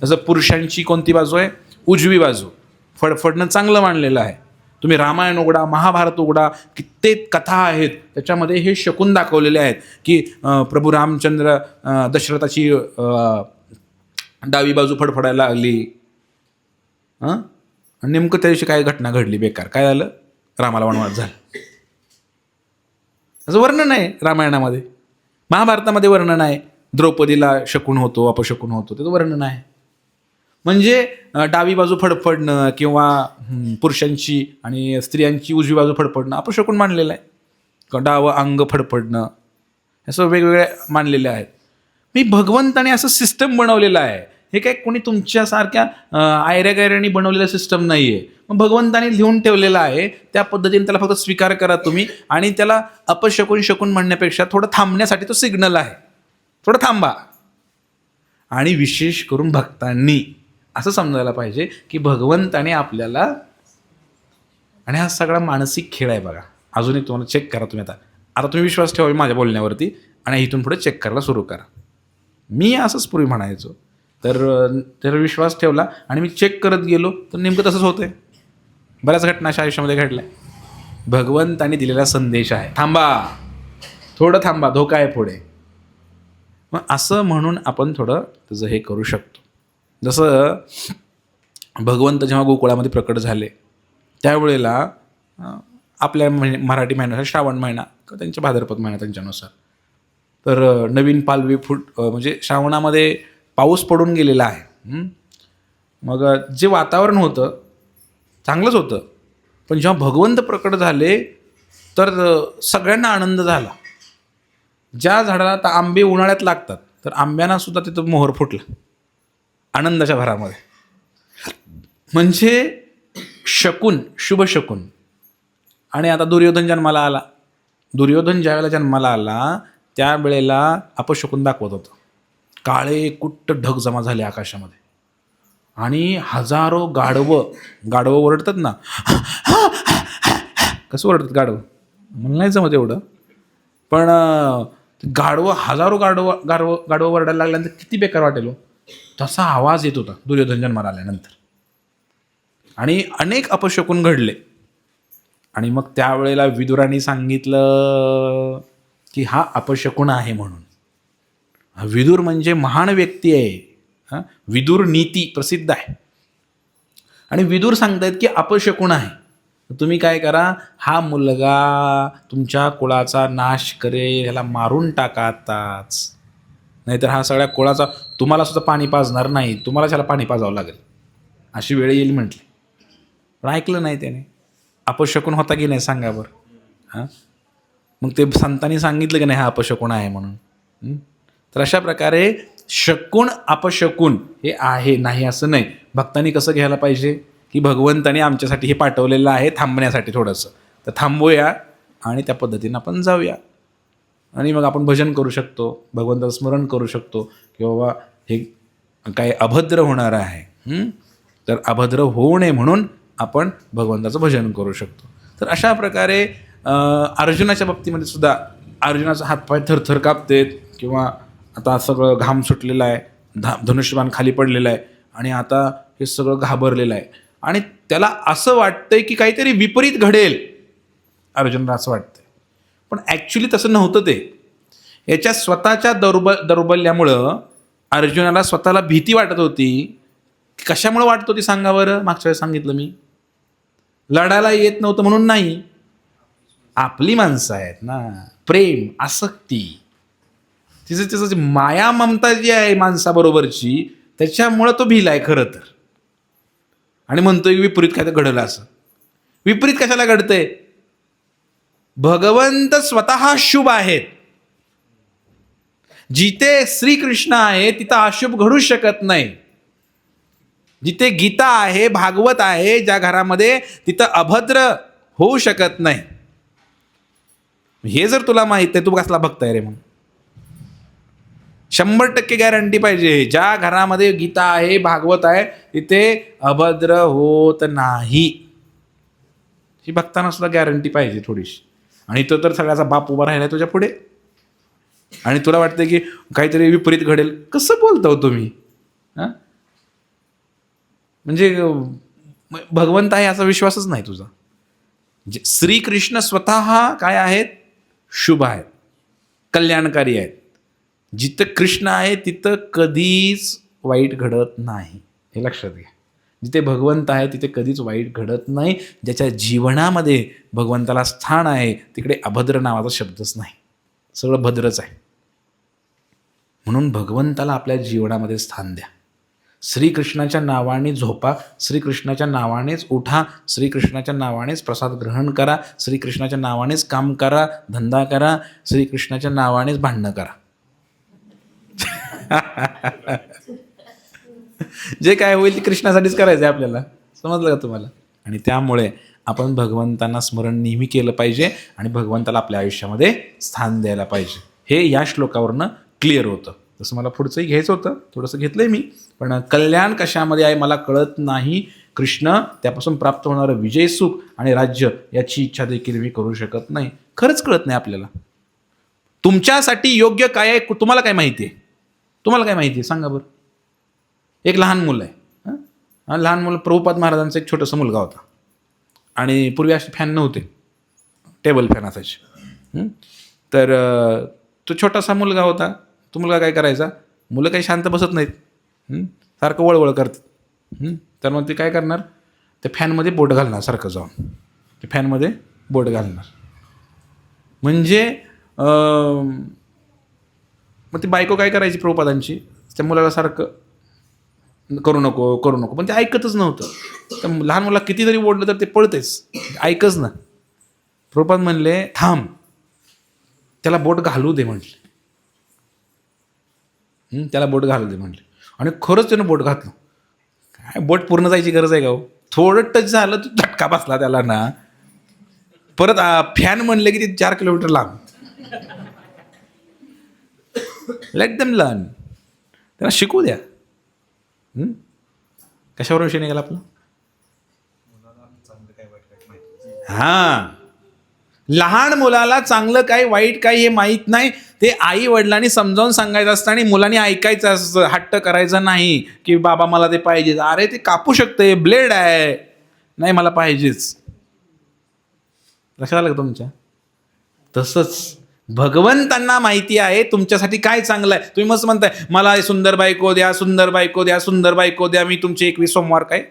जसं पुरुषांची कोणती बाजू आहे? उजवी बाजू. फडफडणं चांगलं मानलेलं आहे. तुम्ही रामायण उघडा, महाभारत उघडा, कित्येक कथा आहेत त्याच्यामध्ये हे शकून दाखवलेले आहेत की प्रभू रामचंद्र दशरथाची डावी बाजू फडफडायला लागली. आणि नेमकं त्या दिवशी काय घटना घडली बेकार? काय झालं? रामाला वनवास झाला. असं वर्णन आहे रामायणामध्ये, महाभारतामध्ये वर्णन आहे. द्रौपदीला शकून होतो, अपशकून होतो, त्याचं वर्णन आहे. म्हणजे डावी बाजू फडफडणं किंवा पुरुषांची आणि स्त्रियांची उजवी बाजू फडफडणं अपशकून मानलेलं आहे. किंवा डावं अंग फडफडणं, असं वेगवेगळे मानलेले आहेत. मी भगवंताने असं सिस्टम बनवलेलं आहे. हे काय कोणी तुमच्यासारख्या आयऱ्या गायऱ्यानी बनवलेलं सिस्टम नाही आहे. मग भगवंताने लिहून ठेवलेलं आहे, त्या पद्धतीने त्याला फक्त स्वीकार करा तुम्ही. आणि त्याला अपशकून शकून म्हणण्यापेक्षा थोडं थांबण्यासाठी तो सिग्नल आहे, थोडं थांबा. आणि विशेष करून भक्तांनी असं समजायला पाहिजे की भगवंताने आपल्याला, आणि हा सगळा मानसिक खेळ आहे बघा. अजून एक तुम्हाला चेक करा तुम्ही. आता तुम्ही विश्वास ठेवा माझ्या बोलण्यावरती आणि इथून पुढे चेक करायला सुरू करा. मी असंच पूर्वी म्हणायचो, तर विश्वास ठेवला आणि मी चेक करत गेलो तर नेमकं तसंच होतंय. बऱ्याच घटना अशा आयुष्यामध्ये घडल्या. भगवंताने दिलेला संदेश आहे, थांबा, थोडं थांबा, धोका आहे पुढे. मग असं म्हणून आपण थोडं त्याचं हे करू शकतो. जसं भगवंत जेव्हा गोकुळामध्ये प्रकट झाले त्यावेळेला आपल्या मराठी महिन्यानुसार श्रावण महिना किंवा त्यांच्या भाद्रपद महिना त्यांच्यानुसार, तर नवीन पालवी म्हणजे श्रावणामध्ये पाऊस पडून गेलेला आहे. मग जे वातावरण होतं चांगलंच होतं, पण जेव्हा भगवंत प्रकट झाले तर सगळ्यांना आनंद झाला. ज्या झाडाला आता आंबे उन्हाळ्यात लागतात तर आंब्यांना सुद्धा तिथं मोहर फुटला आनंदाच्या भरामध्ये. म्हणजे शकून, शुभ शकून. आणि आता दुर्योधन जन्माला आला. दुर्योधन ज्यावेळेला जन्माला आला त्यावेळेला अपशकून दाखवत होतं. काळे कुट्ट ढग जमा झाले आकाशामध्ये आणि हजारो गाढवं ओरडतात ना, कसं ओरडतात गाढवं मला नाही जमत एवढं, पण हजारो गाढवं ओरडायला लागल्यानंतर किती बेकार वाटेल तसा आवाज येत होता दुर्योधन जन्माला आल्यानंतर. आणि अनेक अपशकून घडले. आणि मग त्यावेळेला विदुरांनी सांगितलं की हा अपशकून आहे म्हणून. विदुर म्हणजे महान व्यक्ती आहे. विदुर नीती प्रसिद्ध आहे. आणि विदुर सांगतायत की अपशकून आहे, तुम्ही काय करा, हा मुलगा तुमच्या कुळाचा नाश करेल, ह्याला मारून टाका आताच, नाहीतर हा सगळ्या कुळाचा तुम्हाला सुद्धा पाणी पाजणार नाही, तुम्हालाच ह्याला पाणी पाजावं लागेल, अशी वेळ येईल म्हटली. पण ऐकलं नाही त्याने. अपशकून होता की नाही सांगा बरं. मग ते संतांनी सांगितलं की नाही हा अपशकून आहे म्हणून. तर अशा प्रकारे शकून अपशकून हे आहे, नाही असं नाही. भक्तांनी कसं घ्यायला पाहिजे की भगवंताने आमच्यासाठी हे पाठवलेलं आहे थांबण्यासाठी थोडंसं, तर थांबूया आणि त्या पद्धतीनं आपण जाऊया. आणि मग आपण भजन करू शकतो, भगवंताचं स्मरण करू शकतो की बाबा हे काय अभद्र होणार आहे, तर अभद्र होऊ नये म्हणून आपण भगवंताचं भजन करू शकतो. तर अशा प्रकारे अर्जुनाच्या बाबतीमध्ये सुद्धा अर्जुनाचा हातपाय थरथर कापतेत किंवा आता सगळं घाम सुटलेला आहे, धनुष्यबाण खाली पडलेलं आहे आणि आता हे सगळं घाबरलेलं आहे आणि त्याला असं वाटतंय की काहीतरी विपरीत घडेल. अर्जुनाला असं वाटतंय, पण ॲक्च्युली तसं नव्हतं ते. याच्या स्वतःच्या दौर्बल्यामुळं अर्जुनाला स्वतःला भीती वाटत होती. कशामुळे वाटत होती सांगा बरं? मागच्या वेळेस सांगितलं मी, लढायला येत नव्हतं म्हणून नाही. आपली माणसं आहेत ना, प्रेम, आसक्ती, तिचं माया ममता जी आहे माणसाबरोबरची, त्याच्यामुळं तो भिलाय खरं तर. आणि म्हणतोय विपरीत काय तर घडलं. असं विपरीत कशाला घडतंय? भगवंत स्वतः शुभ आहेत. जिथे श्रीकृष्ण आहे तिथं अशुभ घडू शकत नाही. जिथे गीता आहे, भागवत आहे ज्या घरामध्ये, तिथं अभद्र होऊ शकत नाही. हे जर तुला माहित आहे, तू कसला भक्त आहे रे? मग 100% गॅरंटी पाहिजे. ज्या घरामध्ये गीता आहे, भागवत आहे, तिथे अभद्र होत नाही. ही भक्तांना सुद्धा गॅरंटी पाहिजे थोडीशी. आणि तो तर सगळ्याचा बाप उभा राहिला तुझ्या पुढे आणि तुला वाटतं की काहीतरी विपरीत घडेल. कसं बोलतो तुम्ही? म्हणजे भगवंत आहे याचा विश्वासच नाही तुझा. श्रीकृष्ण स्वतः काय आहेत? शुभ आहेत, कल्याणकारी आहेत. जिथं कृष्ण आहे तिथं कधीच वाईट घडत नाही, हे लक्षात घ्या. जिथे भगवंत आहे तिथे कधीच वाईट घडत नाही. ज्याच्या जीवनामध्ये भगवंताला स्थान आहे तिकडे अभद्र नावाचा शब्दच नाही, सगळं भद्रच आहे. म्हणून भगवंताला आपल्या जीवनामध्ये स्थान द्या. श्रीकृष्णाच्या नावाने झोपा, श्रीकृष्णाच्या नावानेच उठा, श्रीकृष्णाच्या नावानेच प्रसाद ग्रहण करा, श्रीकृष्णाच्या नावानेच काम करा, धंदा करा, श्रीकृष्णाच्या नावानेच भांडणं करा. जे काय होईल ते कृष्णासाठीच करायचं आहे आपल्याला. समजलं का तुम्हाला? आणि त्यामुळे आपण भगवंतांना स्मरण नेहमी केलं पाहिजे आणि भगवंताला आपल्या आयुष्यामध्ये स्थान द्यायला पाहिजे. हे या श्लोकावरनं क्लिअर होतं. तसं मला पुढचंही घ्यायचं होतं, थोडंसं घेतलंय मी, पण कल्याण कशामध्ये आहे मला कळत नाही. कृष्ण त्यापासून प्राप्त होणारं विजय सुख आणि राज्य याची इच्छा देखील मी करू शकत नाही. खरंच कळत नाही आपल्याला. तुमच्यासाठी योग्य काय आहे तुम्हाला काय माहिती आहे? तुम्हाला काय माहिती आहे सांगा बरं. एक लहान मुलं आहे, हां, लहान मुलं, प्रभुपाद महाराजांचा एक छोटासा मुलगा होता आणि पूर्वी असे फॅन नव्हते, टेबल फॅन असायचे. तर तो छोटासा मुलगा होता. तो मुलगा काय करायचा, मुलं काही शांत बसत नाहीत, सारखं वळवळ करतात. तर मग ते काय करणार, ते फॅनमध्ये बोट घालणार सारखं जाऊन, ते फॅनमध्ये बोट घालणार. म्हणजे मग ती बायको काय करायची प्रभुपादांची, त्या मुलाला सारखं करू नको करू नको, पण ते ऐकतच नव्हतं. तर लहान मुला किती जरी ओढलं तर ते पळतेच, ऐकच ना. प्रभुपाद म्हणले थांब, त्याला बोट घालू दे म्हटले. त्याला बोट घालू दे म्हटले आणि खरंच त्यानं बोट घातलं. काय बोट पूर्ण जायची गरज आहे का हो? थोडं टच झालं तर झटका बसला त्याला ना. परत फॅन म्हणले की ते 4 किलोमीटर लांब. लेट देम लर्न, त्यांना शिकू द्या. कशावर विषय निघाला आपला? हां, लहान मुलाला चांगलं काय वाईट काय हे माहीत नाही. ते आई वडिलांनी समजावून सांगायचं असतं आणि मुलांनी ऐकायचं असतं. हट्ट करायचं नाही की बाबा मला ते पाहिजे. अरे ते कापू शकते, ब्लेड आहे, नाही मला पाहिजेच. लक्षात आलं का तुमच्या? तसंच भगवंतांना माहिती आहे तुमच्यासाठी काय चांगलं आहे. तुम्ही मस्त म्हणताय मला सुंदर बायको द्या, सुंदर बायको द्या, सुंदर बायको द्या, मी तुमचे 21 सोमवार काय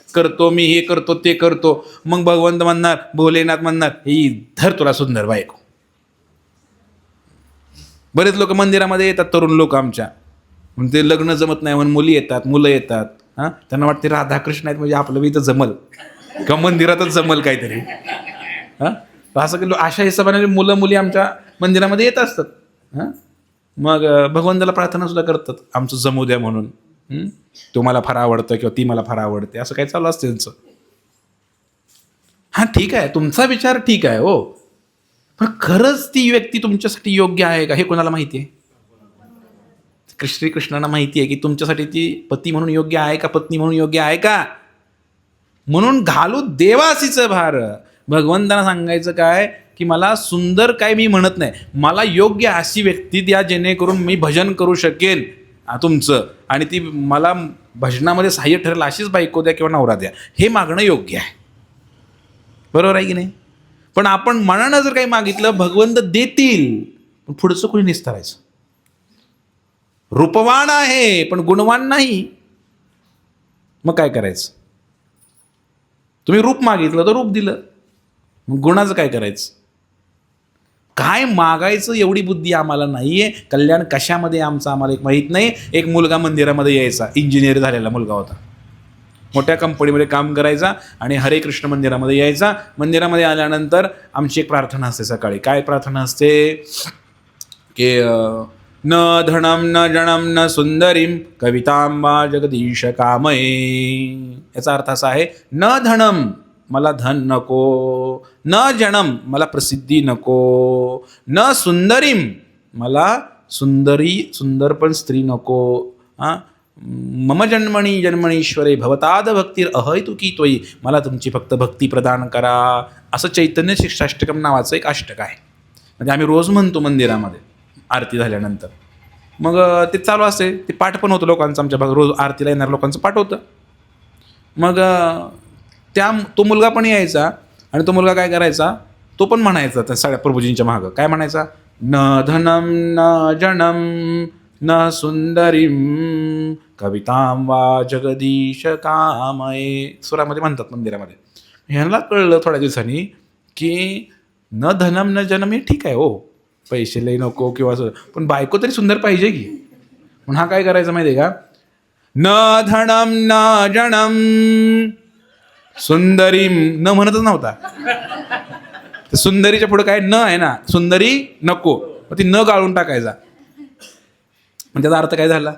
करतो, मी हे करतो ते करतो. मग भगवंत म्हणणार, भोलेनाथ म्हणणार, ही धर तुला सुंदर बायको. बरेच लोक मंदिरामध्ये येतात, तरुण लोक आमच्या, ते लग्न जमत नाही म्हणून मुली येतात, मुलं येतात. हां, त्यांना वाटते राधाकृष्ण आहेत म्हणजे आपलं बी इथं जमल किंवा मंदिरातच जमल काहीतरी. हां, असं केलं अशा हिशोबाने मुलं मुली आमच्या मंदिरामध्ये येत असतात. हां, मग भगवंताला प्रार्थना सुद्धा करतात आमचं जमू द्या म्हणून. तो मला फार आवडतं किंवा ती मला फार आवडते, असं काही चालू असतं त्यांचं. हां ठीक आहे, तुमचा विचार ठीक आहे हो, पण खरंच ती व्यक्ती तुमच्यासाठी योग्य आहे का हे कोणाला माहिती आहे? श्रीकृष्णांना माहिती आहे की तुमच्यासाठी ती पती म्हणून योग्य आहे का, पत्नी म्हणून योग्य आहे का. म्हणून घालू देवासीचं भार. भगवंतांना सांगायचं काय की मला सुंदर काय मी म्हणत नाही, मला योग्य अशी व्यक्ती द्या जेणेकरून मी भजन करू शकेन तुमचं, आणि ती मला भजनामध्ये सहाय्य ठरेल अशीच बायको द्या किंवा नवरा द्या. हे मागणं योग्य आहे, बरोबर आहे की नाही? पण आपण मनानं जर काही मागितलं भगवंत देतील, पण पुढचं कोणी निस्तारायचं. रूपवान आहे पण गुणवान नाही, मग काय करायचं? तुम्ही रूप मागितलं तर रूप दिलं, मग गुणाचं काय करायचं? काय मागायचं एवढी बुद्धी आम्हाला नाहीये. कल्याण कशामध्ये आमचं आम्हाला एक माहीत नाही. एक मुलगा मंदिरामध्ये यायचा, इंजिनियर झालेला मुलगा होता, मोठ्या कंपनीमध्ये काम करायचा आणि हरे कृष्ण मंदिरामध्ये यायचा. मंदिरामध्ये आल्यानंतर आमची एक प्रार्थना असते सकाळी. काय प्रार्थना असते की न धनम न जणम न सुंदरीम कवितांबा जगदीश कामये. याचा अर्थ असा आहे, न धनम मला धन नको, न जनम मला प्रसिद्धी नको, न सुंदरीम मला सुंदर पण स्त्री नको. हां, मम जन्मणी जन्मणीश्वरे भवताद भक्तीर अहैतुकी त्वयी, मला तुमची फक्त भक्ती प्रदान करा. असं चैतन्य शिक्षाष्टकम नावाचं एक अष्टक आहे, म्हणजे आम्ही रोज म्हणतो मंदिरामध्ये आरती झाल्यानंतर. मग ते चालू असते, ते पाठ पण होतं लोकांचं, आमच्या भाग रोज आरतीला येणाऱ्या लोकांचं पाठ होतं. मग तो मुलगा पण यायचा आणि तो मुलगा काय करायचा, तो पण म्हणायचा त्या सगळ्या प्रभूजींच्या मागं. काय म्हणायचा? न धनम न जनम न सुंदरीम कवितां वा जगदीश कामये. सुरामध्ये म्हणतात मंदिरामध्ये. ह्यांना कळलं थोड्या दिवसांनी की न धनम न जनम हे ठीक आहे हो, पैसे लई नको किंवा असं, पण बायको तरी सुंदर पाहिजे की. म्हणून हा काय करायचा माहिती आहे का, न धनम न जनम सुंदरीम, न म्हणतच नव्हता. सुंदरीच्या पुढे काय न आहे ना, सुंदरी नको, मग ती न गाळून टाकायचा. मग त्याचा अर्थ काय झाला,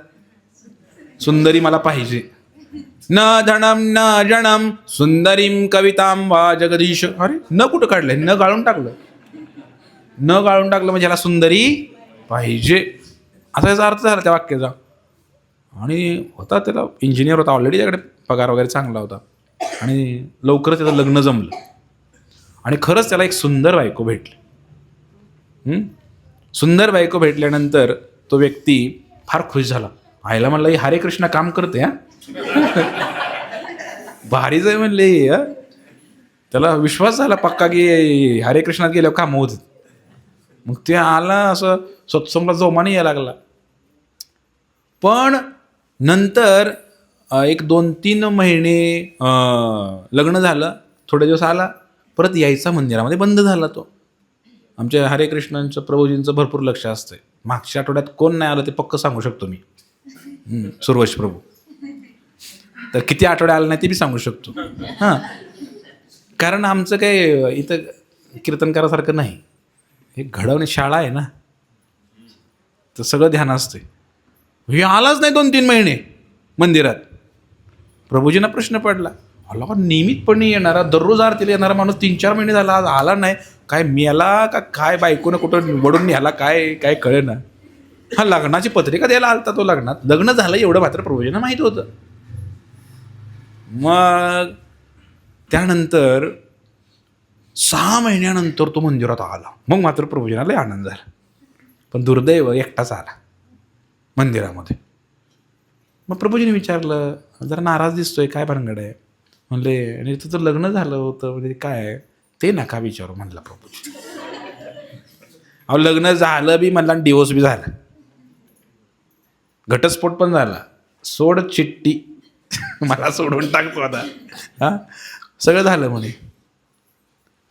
सुंदरी मला पाहिजे. न धनम न जनम सुंदरीम कविताम वा जगदीश. अरे न कुठं काढलंय, न गाळून टाकलं. न गाळून टाकलं म्हणजे ह्याला सुंदरी पाहिजे, असा याचा अर्थ झाला त्या वाक्याचा. आणि होता त्याला, इंजिनियर होता ऑलरेडी, त्याकडे पगार वगैरे चांगला होता आणि लवकरच त्याचं लग्न जमलं आणि खरंच त्याला एक सुंदर बायको भेटली. सुंदर बायको भेटल्यानंतर तो व्यक्ती फार खुश झाला. आईला म्हणलं, हरे कृष्ण काम करते हा भारीच आहे म्हणले. त्याला विश्वास झाला पक्का की हरे कृष्णात गेल्यावर काम होत. मग ते आला असं सत्संगला जोमाने यायला लागला. पण नंतर 1-2-3 महिने लग्न झालं, थोडे दिवस आला, परत यायचा मंदिरामध्ये बंद झाला तो. आमच्या हरे कृष्णांचं प्रभूजींचं भरपूर लक्ष असतंय. मागच्या आठवड्यात कोण नाही आलं ते पक्क सांगू शकतो मी, सुरवश प्रभू. तर किती आठवडे आलं नाही ते बी सांगू शकतो. हां, कारण आमचं काय इथं कीर्तनकारासारखं नाही, हे घडवणे शाळा आहे ना, तर सगळं ध्यान असते. हे आलाच नाही 2-3 महिने मंदिरात. प्रभूजींना प्रश्न पडला, आला का नियमितपणे येणारा, दररोज आरतीला येणारा माणूस 3-4 महिने झाला आज आला नाही, काय मेला का काय, बायकोनं कुठं वडून न्याला काय, काय कळे ना. हा लग्नाची पत्रिका द्यायला आलता तो, लग्नात लग्न झालं एवढं मात्र प्रभूजींना माहीत होतं. मग त्यानंतर 6 महिन्यानंतर तो मंदिरात आला. मग मात्र प्रभूजींना लय आनंद झाला. पण दुर्दैव एकटाच आला मंदिरामध्ये. मग प्रभूजीने विचारलं, जरा नाराज दिसतोय, काय भानगड आहे. म्हणले, आणि तुझं लग्न झालं होतं म्हणजे काय, ते नका विचारू म्हणला प्रभूजी. अहो लग्न झालं बी म्हणला, डिवोर्स बी झाला, घटस्फोट पण झाला, सोड चिट्टी मला सोडून टाकतो आता, हां सगळं झालं म्हणे.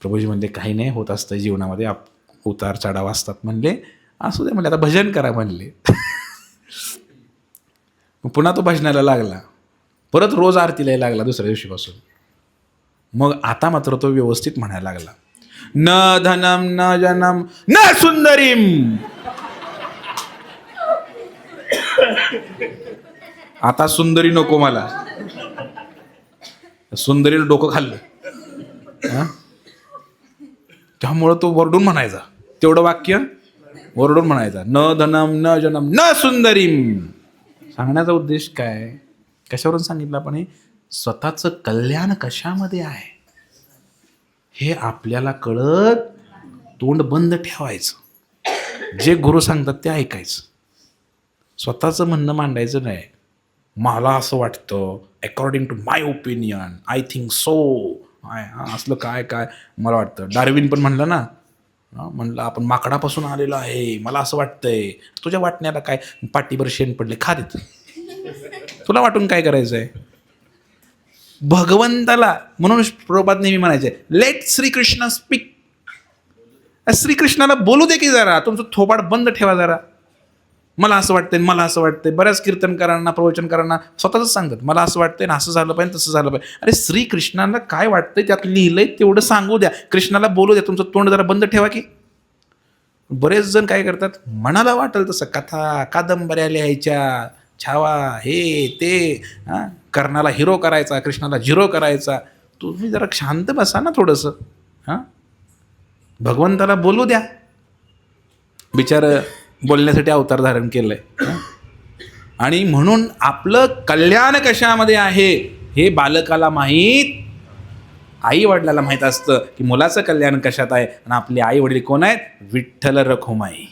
प्रभूजी म्हणले, काही नाही, होत असतं जीवनामध्ये, उतार चढाव असतात म्हणले, असू दे म्हणले, आता भजन करा म्हणले. पुन्हा तो भजनाला लागला, परत रोज आरतीला लागला दुसऱ्या दिवशीपासून. मग आता मात्र तो व्यवस्थित म्हणायला लागला, न धनम न जनम न सुंदरीम. आता सुंदरी नको मला, सुंदरीला डोकं खाल्लं. त्यामुळं तो वरडून म्हणायचा, तेवढं वाक्य वरडून म्हणायचा, न धनम न जनम न सुंदरीम. सांगण्याचा उद्देश काय, कशावरून सांगितलं आपण, हे स्वतःचं कल्याण कशामध्ये आहे हे आपल्याला कळत तोंड बंद ठेवायचं, जे गुरु सांगतात ते ऐकायचं, स्वतःचं म्हणणं मांडायचं नाही. मला असं वाटतं, according to my opinion, I think so, असलं काय काय मला वाटतं. डार्विन पण म्हणलं ना, म्हणलं आपण माकडापासून आलेलो आहे, मला असं वाटतंय. तुझ्या वाटण्याला काय, पाठीभर शेण पडले, खा देत, तुला वाटून काय करायचं आहे. भगवंताला म्हणून प्रभुपाद नेहमी म्हणायचे, लेट श्रीकृष्ण स्पीक. श्रीकृष्णाला बोलू दे की जरा, तुमचं थोबाड बंद ठेवा जरा. मला असं वाटतंय, मला असं वाटतंय. बऱ्याच कीर्तनकारांना, प्रवचनकारांना स्वतःच सांगतात, मला असं वाटतंय ना, असं झालं पाहिजे, तसं झालं पाहिजे. अरे श्रीकृष्णाला काय वाटतंय त्यात लिहिलंय तेवढं सांगू द्या, कृष्णाला बोलू द्या, तुमचं तोंड जरा बंद ठेवा की. बरेच जण काय करतात, मनाला वाटेल तसं कथा कादंबऱ्या लिहायच्या, छावा हे ते, कर्णाला हिरो करायचा, कृष्णाला झिरो करायचा. तुम्ही जरा शांत बसा ना थोडंसं. भगवंताला बोलू द्या, बिचार बोलण्यासाठी अवतार धारण केलंय. आणि म्हणून आपलं कल्याण कशामध्ये आहे हे बालकाला माहीत, आई वडिलाला माहीत असतं की मुलाचं कल्याण कशात आहे. आणि आपले आई वडील कोण आहेत, विठ्ठल रखुमाई,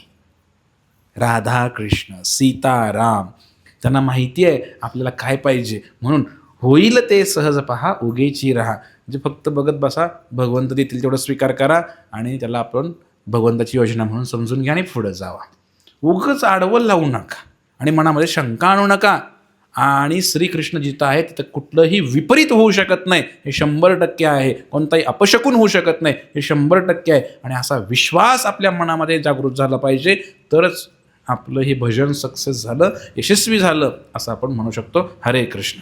राधा कृष्ण, सीताराम. त्यांना माहिती आहे आपल्याला काय पाहिजे. म्हणून होईल ते सहज पहा, उगेची राहा. म्हणजे फक्त बघत बसा, भगवंत देतील तेवढं स्वीकार करा आणि त्याला आपण भगवंताची योजना म्हणून समजून घ्या आणि पुढं जावा. उगच आडवं लावू नका आणि मनामध्ये शंका आणू नका. आणि श्रीकृष्ण जिथं आहे तिथं कुठलंही विपरीत होऊ शकत नाही, हे 100% आहे. कोणताही अपशकून होऊ शकत नाही, हे 100% आहे. आणि असा विश्वास आपल्या मनामध्ये जागृत झाला पाहिजे, तरच आपलं हे भजन सक्सेस झालं, यशस्वी झालं असं आपण म्हणू शकतो. हरे कृष्ण.